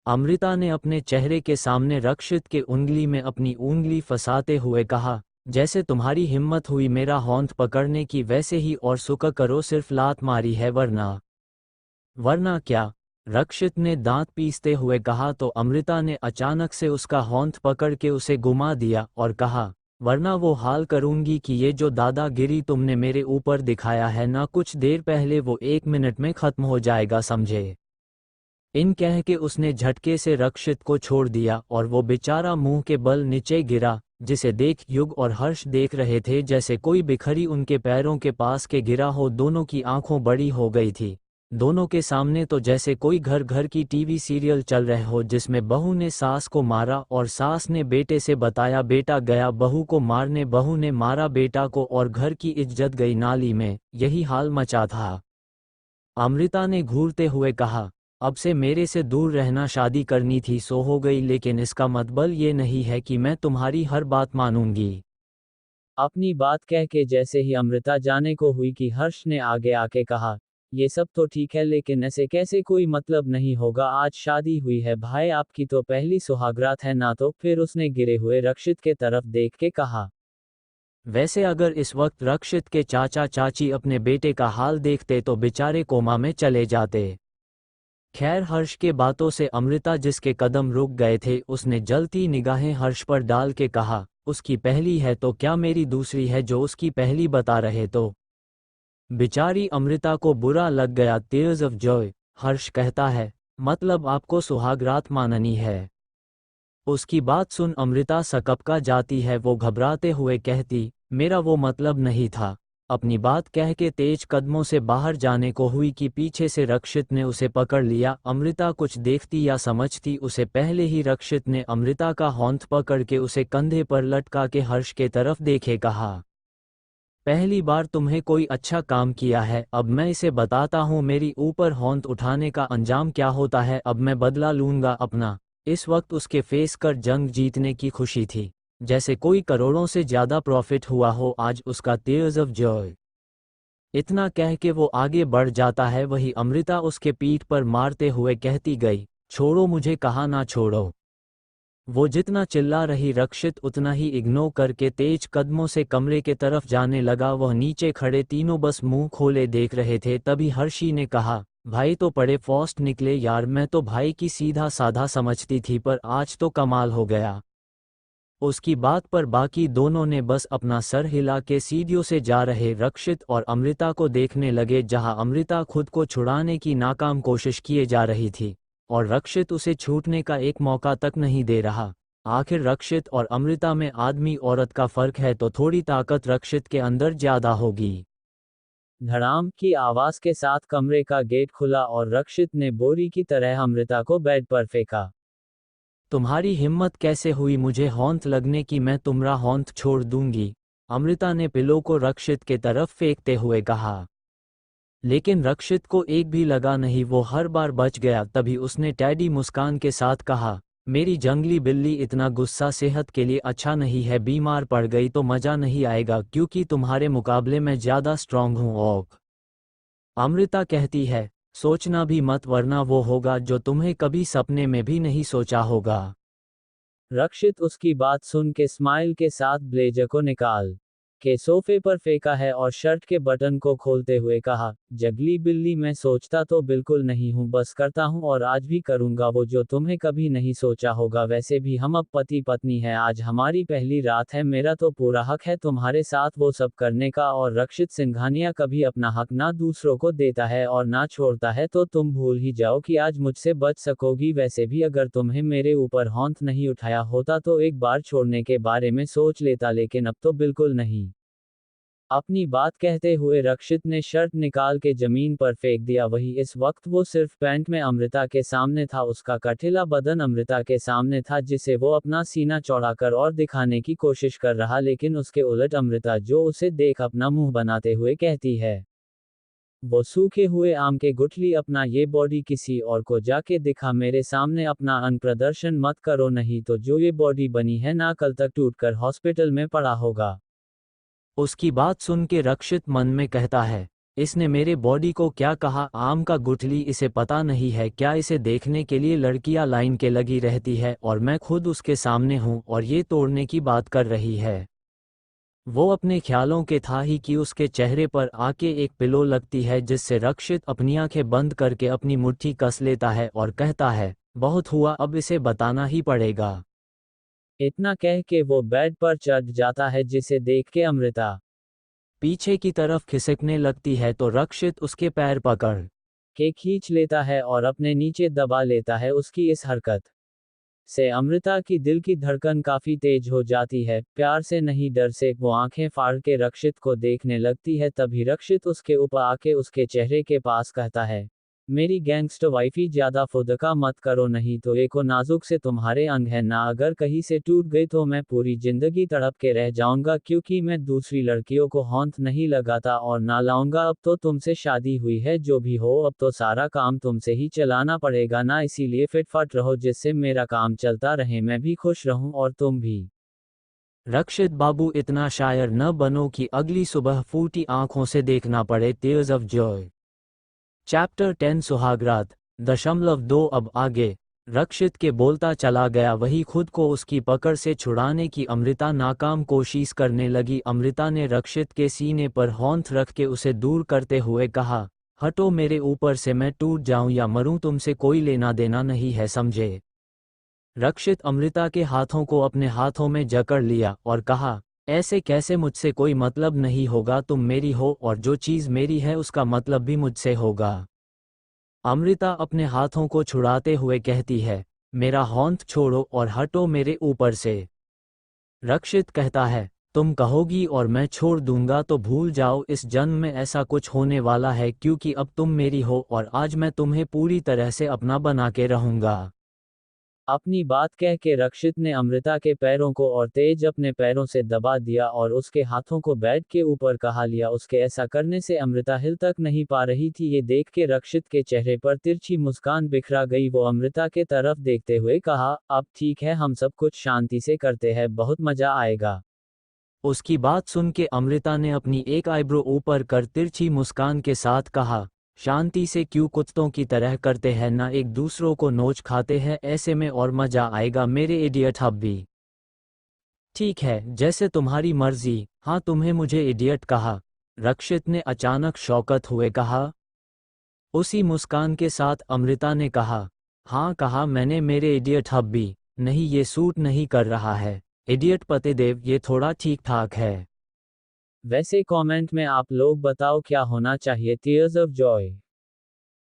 S1: अमृता ने अपने चेहरे के सामने रक्षित के उंगली में अपनी उंगली फंसाते हुए कहा, जैसे तुम्हारी हिम्मत हुई मेरा हाथ पकड़ने की वैसे ही और सुका करो, सिर्फ लात मारी है वरना क्या, रक्षित ने दांत पीसते हुए कहा। तो अमृता ने अचानक से उसका हाथ पकड़ के उसे घुमा दिया और कहा, वरना वो हाल करूंगी कि ये जो दादागिरी तुमने मेरे ऊपर दिखाया है ना कुछ देर पहले, वो 1 मिनट में खत्म हो जाएगा, समझे। इन कह के उसने झटके से रक्षित को छोड़ दिया और वो बेचारा मुंह के बल नीचे गिरा, जिसे देख युग और हर्ष देख रहे थे जैसे कोई बिखरी उनके पैरों के पास के गिरा हो। दोनों की आंखों बड़ी हो गई थी। दोनों के सामने तो जैसे कोई घर घर की टीवी सीरियल चल रहे हो, जिसमें बहू ने सास को मारा और सास ने बेटे से बताया, बेटा गया बहू को मारने, बहू ने मारा बेटा को और घर की इज्जत गई नाली में। यही हाल मचा था। अमृता ने घूरते हुए कहा, अब से मेरे से दूर रहना, शादी करनी थी सो हो गई, लेकिन इसका मतलब ये नहीं है कि मैं तुम्हारी हर बात मानूंगी।
S2: अपनी बात कह के जैसे ही अमृता जाने को हुई कि हर्ष ने आगे आके कहा, ये सब तो ठीक है लेकिन ऐसे कैसे, कोई मतलब नहीं होगा, आज शादी हुई है भाई, आपकी तो पहली सुहागरात है ना। तो फिर उसने गिरे हुए रक्षित के तरफ देख के कहा,
S1: वैसे अगर इस वक्त रक्षित के चाचा चाची अपने बेटे का हाल देखते तो बेचारे कोमा में चले जाते। खैर हर्ष के बातों से अमृता जिसके कदम रुक गए थे, उसने जलती निगाहें हर्ष पर डाल के कहा, उसकी पहली है तो क्या मेरी दूसरी है जो उसकी पहली बता रहे तो। बेचारी अमृता को बुरा लग गया। Tears of Joy. हर्ष कहता है, मतलब आपको सुहागरात माननी है। उसकी बात सुन अमृता सकपका जाती है। वो घबराते हुए कहती, मेरा वो मतलब नहीं था। अपनी बात कह के तेज कदमों से बाहर जाने को हुई कि पीछे से रक्षित ने उसे पकड़ लिया। अमृता कुछ देखती या समझती उसे पहले ही रक्षित ने अमृता का हाथ पकड़ के उसे कंधे पर लटका के हर्ष के तरफ देखे कहा, पहली बार तुम्हें कोई अच्छा काम किया है, अब मैं इसे बताता हूँ मेरी ऊपर हाथ उठाने का अंजाम क्या होता है, अब मैं बदला लूंगा अपना। इस वक्त उसके फेस कर जंग जीतने की खुशी थी, जैसे कोई करोड़ों से ज्यादा प्रॉफिट हुआ हो आज उसका। Tears of Joy. इतना कह के वो आगे बढ़ जाता है। वही अमृता उसके पीठ पर मारते हुए कहती गई, छोड़ो मुझे, कहा ना छोड़ो। वो जितना चिल्ला रही रक्षित उतना ही इग्नोर करके तेज कदमों से कमरे के तरफ जाने लगा। वह नीचे खड़े तीनों बस मुंह खोले देख रहे थे। तभी हर्षी ने कहा, भाई तो बड़े फास्ट निकले यार, मैं तो भाई की सीधा साधा समझती थी पर आज तो कमाल हो गया। उसकी बात पर बाकी दोनों ने बस अपना सर हिला के सीढ़ियों से जा रहे रक्षित और अमृता को देखने लगे, जहां अमृता खुद को छुड़ाने की नाकाम कोशिश किए जा रही थी और रक्षित उसे छूटने का एक मौका तक नहीं दे रहा। आखिर रक्षित और अमृता में आदमी औरत का फर्क है तो थोड़ी ताकत रक्षित के अंदर ज्यादा होगी।
S2: धड़ाम की आवाज के साथ कमरे का गेट खुला और रक्षित ने बोरी की तरह अमृता को बेड पर फेंका।
S1: तुम्हारी हिम्मत कैसे हुई मुझे हॉन्त लगने की, मैं तुम्हारा हॉन्त छोड़ दूंगी, अमृता ने पिलो को रक्षित के तरफ फेंकते हुए कहा। लेकिन रक्षित को एक भी लगा नहीं, वो हर बार बच गया। तभी उसने टैडी मुस्कान के साथ कहा, मेरी जंगली बिल्ली इतना गुस्सा सेहत के लिए अच्छा नहीं है, बीमार पड़ गई तो मजा नहीं आएगा क्योंकि तुम्हारे मुकाबले में ज्यादा स्ट्रांग हूँ। ओक, अमृता कहती है, सोचना भी मत वरना वो होगा जो तुम्हें कभी सपने में भी नहीं सोचा होगा।
S2: रक्षित उसकी बात सुन के स्माइल के साथ ब्लेजर को निकाल के सोफे पर फेंका है और शर्ट के बटन को खोलते हुए कहा, जंगली बिल्ली मैं सोचता तो बिल्कुल नहीं हूँ, बस करता हूँ और आज भी करूँगा वो जो तुम्हें कभी नहीं सोचा होगा। वैसे भी हम अब पति पत्नी हैं, आज हमारी पहली रात है, मेरा तो पूरा हक है तुम्हारे साथ वो सब करने का। और रक्षित सिंघानिया कभी अपना हक ना दूसरों को देता है और ना छोड़ता है, तो तुम भूल ही जाओ कि आज मुझसे बच सकोगी। वैसे भी अगर तुम्हें मेरे ऊपर हौंत नहीं उठाया होता तो एक बार छोड़ने के बारे में सोच लेता, लेकिन अब तो बिल्कुल नहीं। अपनी बात कहते हुए रक्षित ने शर्ट निकाल के जमीन पर फेंक दिया। वही इस वक्त वो सिर्फ पैंट में अमृता के सामने था, उसका कठिला बदन अमृता के सामने था जिसे वो अपना सीना चौड़ाकर और दिखाने की कोशिश कर रहा, लेकिन उसके उलट अमृता जो उसे देख अपना मुंह बनाते हुए कहती है, वो सूखे हुए आम के गुठली, अपना ये बॉडी किसी और को जाके दिखा, मेरे सामने अपना अन प्रदर्शन मत करो, नहीं तो जो ये बॉडी बनी है ना कल तक टूटकर हॉस्पिटल में पड़ा होगा।
S1: उसकी बात सुन के रक्षित मन में कहता है, इसने मेरे बॉडी को क्या कहा, आम का गुठली, इसे पता नहीं है क्या इसे देखने के लिए लड़कियां लाइन के लगी रहती है और मैं खुद उसके सामने हूँ और ये तोड़ने की बात कर रही है। वो अपने ख्यालों के था ही कि उसके चेहरे पर आके एक पिलो लगती है जिससे रक्षित अपनी आंखें बंद करके अपनी मुट्ठी कस लेता है और कहता है, बहुत हुआ, अब इसे बताना ही पड़ेगा।
S2: इतना कह के वो बेड पर चढ़ जाता है, जिसे देख के अमृता
S1: पीछे की तरफ खिसकने लगती है तो रक्षित उसके पैर पकड़
S2: के खींच लेता है और अपने नीचे दबा लेता है। उसकी इस हरकत से अमृता की दिल की धड़कन काफी तेज हो जाती है। प्यार से नहीं डर से वो आंखें फाड़ के रक्षित को देखने लगती है। तभी रक्षित उसके ऊपर आके उसके चेहरे के पास कहता है, मेरी गैंगस्टर वाइफी ज्यादा फुदका मत करो, नहीं तो एको नाजुक से तुम्हारे अंग है ना, अगर कहीं से टूट गई तो मैं पूरी जिंदगी तड़प के रह जाऊंगा, क्योंकि मैं दूसरी लड़कियों को हौंत नहीं लगाता और ना लाऊंगा। अब तो तुमसे शादी हुई है, जो भी हो अब तो सारा काम तुमसे ही चलाना पड़ेगा ना, इसीलिए फिटफाट रहो जिससे मेरा काम चलता रहे, मैं भी खुश रहूं और तुम भी।
S1: रक्षित बाबू इतना शायर न बनो कि अगली सुबह फूटी आंखों से देखना पड़े। Tears of Joy. चैप्टर 10 सुहागरात 2 अब आगे रक्षित के बोलता चला गया, वही खुद को उसकी पकड़ से छुड़ाने की अमृता नाकाम कोशिश करने लगी। अमृता ने रक्षित के सीने पर हौंथ रख के उसे दूर करते हुए कहा, हटो मेरे ऊपर से, मैं टूट जाऊं या मरूं तुमसे कोई लेना देना नहीं है, समझे। रक्षित अमृता के हाथों को अपने हाथों में जकड़ लिया और कहा, ऐसे कैसे, मुझसे कोई मतलब नहीं होगा, तुम मेरी हो और जो चीज़ मेरी है उसका मतलब भी मुझसे होगा। अमृता अपने हाथों को छुड़ाते हुए कहती है, मेरा हौंत छोड़ो और हटो मेरे ऊपर से। रक्षित कहता है, तुम कहोगी और मैं छोड़ दूंगा तो भूल जाओ इस जन्म में ऐसा कुछ होने वाला है, क्योंकि अब तुम मेरी हो और आज मैं तुम्हें पूरी तरह से अपना बना के रहूंगा।
S2: अपनी बात कह के रक्षित ने अमृता के पैरों को और तेज अपने पैरों से दबा दिया और उसके हाथों को बेड के ऊपर कहा लिया। उसके ऐसा करने से अमृता हिल तक नहीं पा रही थी। ये देख के रक्षित के चेहरे पर तिरछी मुस्कान बिखरा गई। वो अमृता के तरफ देखते हुए कहा, अब ठीक है, हम सब कुछ शांति से करते हैं, बहुत मजा आएगा।
S1: उसकी बात सुन के अमृता ने अपनी एक आईब्रो ऊपर कर तिरछी मुस्कान के साथ कहा, शांति से क्यों कुत्तों की तरह करते हैं ना एक दूसरों को नोच खाते हैं ऐसे में और मजा आएगा मेरे इडियट हब्बी। ठीक है जैसे तुम्हारी मर्जी। हाँ तुम्हें मुझे इडियट कहा? रक्षित ने अचानक शौकत हुए कहा। उसी मुस्कान के साथ अमृता ने कहा। हाँ कहा मैंने मेरे इडियट हब्बी। नहीं ये सूट नहीं कर रहा है। इडियट पतिदेव ये थोड़ा ठीक ठाक है।
S2: वैसे कमेंट में आप लोग बताओ क्या होना चाहिए। Tears of joy.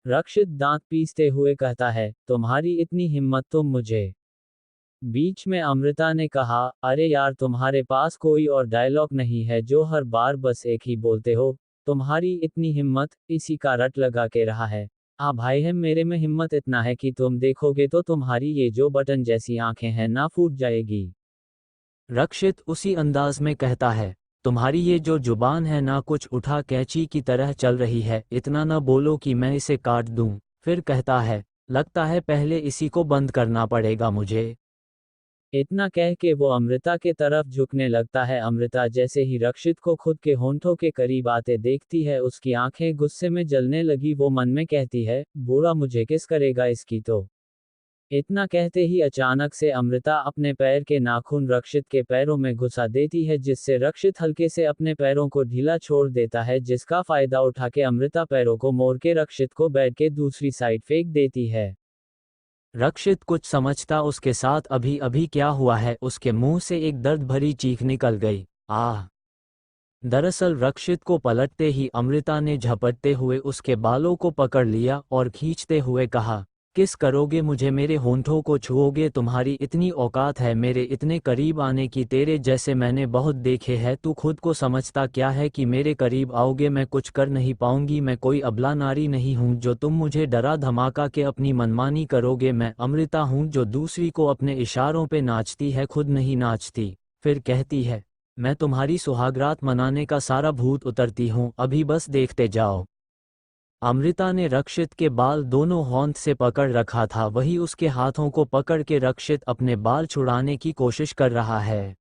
S2: रक्षित दांत पीसते हुए कहता है, तुम्हारी इतनी हिम्मत तुम मुझे। बीच में अमृता ने कहा, अरे यार तुम्हारे पास कोई और डायलॉग नहीं है जो हर बार बस एक ही बोलते हो। तुम्हारी इतनी हिम्मत, इसी का रट लगा के रहा है। भाई है मेरे में हिम्मत इतना है कि तुम देखोगे तो तुम्हारी ये जो बटन जैसी आंखें हैं ना फूट जाएगी।
S1: रक्षित उसी अंदाज में कहता है, तुम्हारी ये जो जुबान है ना कुछ उठा कैंची की तरह चल रही है इतना न बोलो कि मैं इसे काट दूं। फिर कहता है, लगता है पहले इसी को बंद करना पड़ेगा मुझे।
S2: इतना कह के वो अमृता के तरफ झुकने लगता है। अमृता जैसे ही रक्षित को खुद के होंठों के करीब आते देखती है उसकी आंखें गुस्से में जलने लगी। वो मन में कहती है, बुरा मुझे किस करेगा इसकी तो। इतना कहते ही अचानक से अमृता अपने पैर के नाखून रक्षित के पैरों में घुसा देती है जिससे रक्षित हल्के से अपने पैरों को ढीला छोड़ देता है जिसका फायदा उठा के अमृता पैरों को मोड़ के रक्षित को बेड के दूसरी साइड फेंक देती है।
S1: रक्षित कुछ समझता उसके साथ अभी अभी क्या हुआ है उसके मुंह से एक दर्द भरी चीख निकल गई। आह! दरअसल रक्षित को पलटते ही अमृता ने झपटते हुए उसके बालों को पकड़ लिया और खींचते हुए कहा, किस करोगे मुझे मेरे होंठों को छुओगे तुम्हारी इतनी औकात है मेरे इतने करीब आने की तेरे जैसे मैंने बहुत देखे हैं तू खुद को समझता क्या है कि मेरे करीब आओगे मैं कुछ कर नहीं पाऊंगी मैं कोई अबला नारी नहीं हूँ जो तुम मुझे डरा धमाका के अपनी मनमानी करोगे मैं अमृता हूँ जो दूसरी को अपने इशारों पे नाचती है खुद नहीं नाचती। फिर कहती है, मैं तुम्हारी सुहागरात मनाने का सारा भूत उतरती हूँ अभी बस देखते जाओ। अमृता ने रक्षित के बाल दोनों होंठ से पकड़ रखा था वही उसके हाथों को पकड़ के रक्षित अपने बाल छुड़ाने की कोशिश कर रहा है।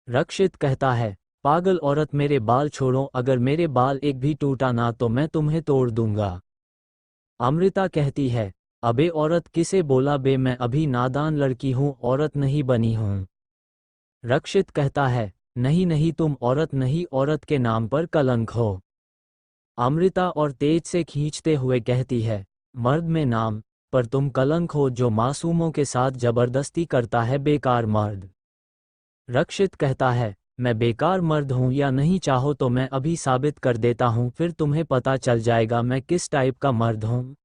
S1: रक्षित कहता है, पागल औरत मेरे बाल छोड़ो अगर मेरे बाल एक भी टूटा ना तो मैं तुम्हें तोड़ दूंगा। अमृता कहती है, अबे औरत किसे बोला बे मैं अभी नादान लड़की हूँ औरत नहीं बनी हूँ। रक्षित कहता है, नहीं नहीं तुम औरत नहीं औरत के नाम पर कलंक हो। अमृता और तेज से खींचते हुए कहती है, मर्द में नाम पर तुम कलंक हो जो मासूमों के साथ जबरदस्ती करता है बेकार मर्द। रक्षित कहता है, मैं बेकार मर्द हूँ या नहीं चाहो तो मैं अभी साबित कर देता हूँ फिर तुम्हें पता चल जाएगा मैं किस टाइप का मर्द हूँ।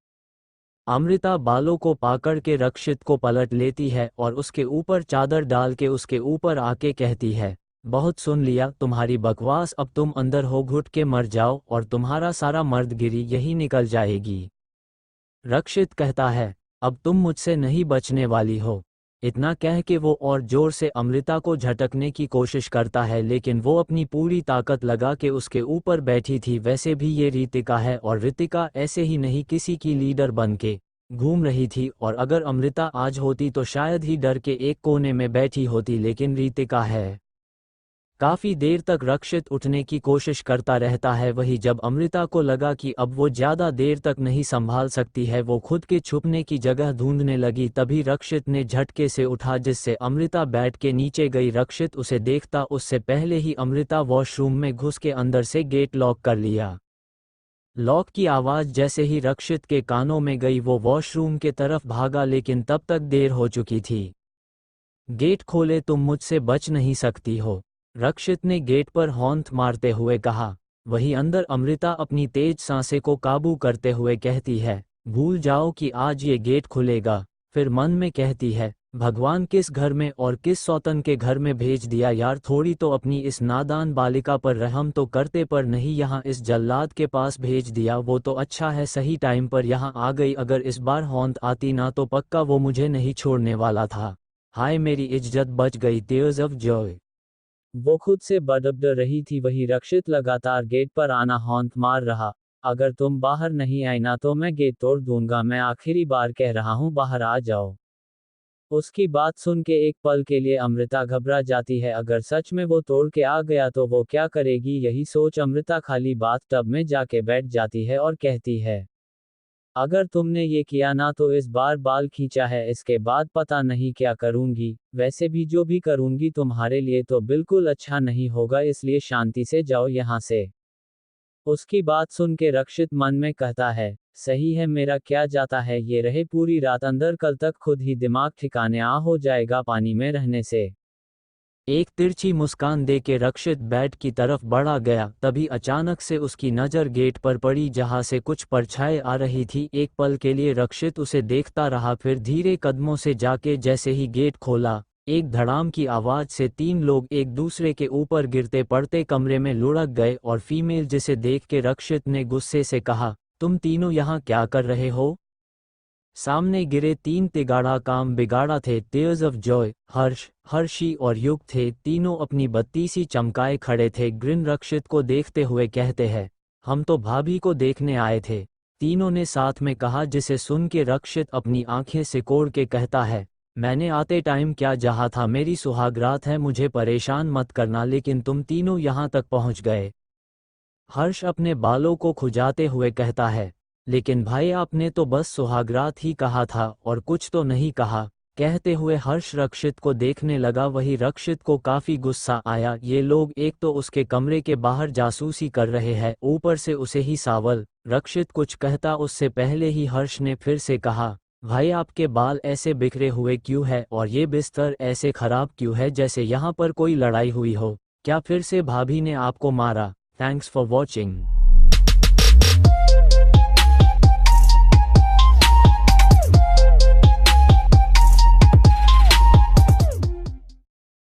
S1: अमृता बालों को पकड़ के रक्षित को पलट लेती है और उसके ऊपर चादर डाल के उसके ऊपर आके कहती है, बहुत सुन लिया तुम्हारी बकवास अब तुम अंदर हो घुट के मर जाओ और तुम्हारा सारा मर्दगिरी यही निकल जाएगी। रक्षित कहता है, अब तुम मुझसे नहीं बचने वाली हो। इतना कह के वो और जोर से अमृता को झटकने की कोशिश करता है लेकिन वो अपनी पूरी ताकत लगा के उसके ऊपर बैठी थी। वैसे भी ये रितिका है और रितिका ऐसे ही नहीं किसी की लीडर बन के घूम रही थी और अगर अमृता आज होती तो शायद ही डर के एक कोने में बैठी होती लेकिन रितिका है। काफी देर तक रक्षित उठने की कोशिश करता रहता है वही जब अमृता को लगा कि अब वो ज्यादा देर तक नहीं संभाल सकती है वो खुद के छुपने की जगह ढूंढने लगी तभी रक्षित ने झटके से उठा जिससे अमृता बैठ के नीचे गई। रक्षित उसे देखता उससे पहले ही अमृता वॉशरूम में घुस के अंदर से गेट लॉक कर लिया। लॉक की आवाज जैसे ही रक्षित के कानों में गई वो वॉशरूम के तरफ भागा लेकिन तब तक देर हो चुकी थी। गेट खोले तुम मुझसे बच नहीं सकती हो, रक्षित ने गेट पर हॉन्ट मारते हुए कहा। वहीं अंदर अमृता अपनी तेज सांसें को काबू करते हुए कहती है, भूल जाओ कि आज ये गेट खुलेगा। फिर मन में कहती है, भगवान किस घर में और किस सौतन के घर में भेज दिया यार थोड़ी तो अपनी इस नादान बालिका पर रहम तो करते पर नहीं यहाँ इस जल्लाद के पास भेज दिया। वो तो अच्छा है सही टाइम पर यहाँ आ गई अगर इस बार हॉन्ट आती ना तो पक्का वो मुझे नहीं छोड़ने वाला था। हाय मेरी इज्जत बच गई। Tears of Joy.
S2: वो खुद से बड़बड़ रही थी वही रक्षित लगातार गेट पर आना हॉन्ट मार रहा। अगर तुम बाहर नहीं आई ना तो मैं गेट तोड़ दूंगा मैं आखिरी बार कह रहा हूँ बाहर आ जाओ। उसकी बात सुन के एक पल के लिए अमृता घबरा जाती है। अगर सच में वो तोड़ के आ गया तो वो क्या करेगी, यही सोच अमृता खाली बाथटब में जाके बैठ जाती है और कहती है, अगर तुमने ये किया ना तो इस बार बाल खींचा है, इसके बाद पता नहीं क्या करूंगी। वैसे भी जो भी करूंगी तुम्हारे लिए तो बिल्कुल अच्छा नहीं होगा, इसलिए शांति से जाओ यहाँ से। उसकी बात सुन के रक्षित मन में कहता है, सही है, मेरा क्या जाता है, ये रहे पूरी रात अंदर, कल तक खुद ही दिमाग ठिकाने आ हो जाएगा पानी में रहने से।
S1: एक तिरछी मुस्कान दे के रक्षित बेड की तरफ बढ़ा गया, तभी अचानक से उसकी नज़र गेट पर पड़ी जहां से कुछ परछाई आ रही थी। एक पल के लिए रक्षित उसे देखता रहा, फिर धीरे कदमों से जाके जैसे ही गेट खोला, एक धड़ाम की आवाज से 3 लोग एक दूसरे के ऊपर गिरते पड़ते कमरे में लुढ़क गए और फीमेल जिसे देख के रक्षित ने गुस्से से कहा, तुम तीनों यहाँ क्या कर रहे हो? सामने गिरे 3 तिगाड़ा काम बिगाड़ा थे। टीयर्स ऑफ जॉय, हर्ष, हर्षी और युग थे। तीनों अपनी बत्ती सी चमकाए खड़े थे। ग्रिन रक्षित को देखते हुए कहते हैं, हम तो भाभी को देखने आए थे, तीनों ने साथ में कहा, जिसे सुन के रक्षित अपनी आंखें सिकोड़ के कहता है, मैंने आते टाइम क्या जहा था, मेरी सुहागरात है, मुझे परेशान मत करना, लेकिन तुम तीनों यहाँ तक पहुँच गए। हर्ष अपने बालों को खुजाते हुए कहता है, लेकिन भाई आपने तो बस सुहागरात ही कहा था और कुछ तो नहीं कहा। कहते हुए हर्ष रक्षित को देखने लगा। वही रक्षित को काफी गुस्सा आया, ये लोग एक तो उसके कमरे के बाहर जासूसी कर रहे हैं, ऊपर से उसे ही सावल। रक्षित कुछ कहता उससे पहले ही हर्ष ने फिर से कहा, भाई आपके बाल ऐसे बिखरे हुए क्यों है और ये बिस्तर ऐसे खराब क्यों है, जैसे यहाँ पर कोई लड़ाई हुई हो। क्या फिर से भाभी ने आपको मारा? Thanks for watching.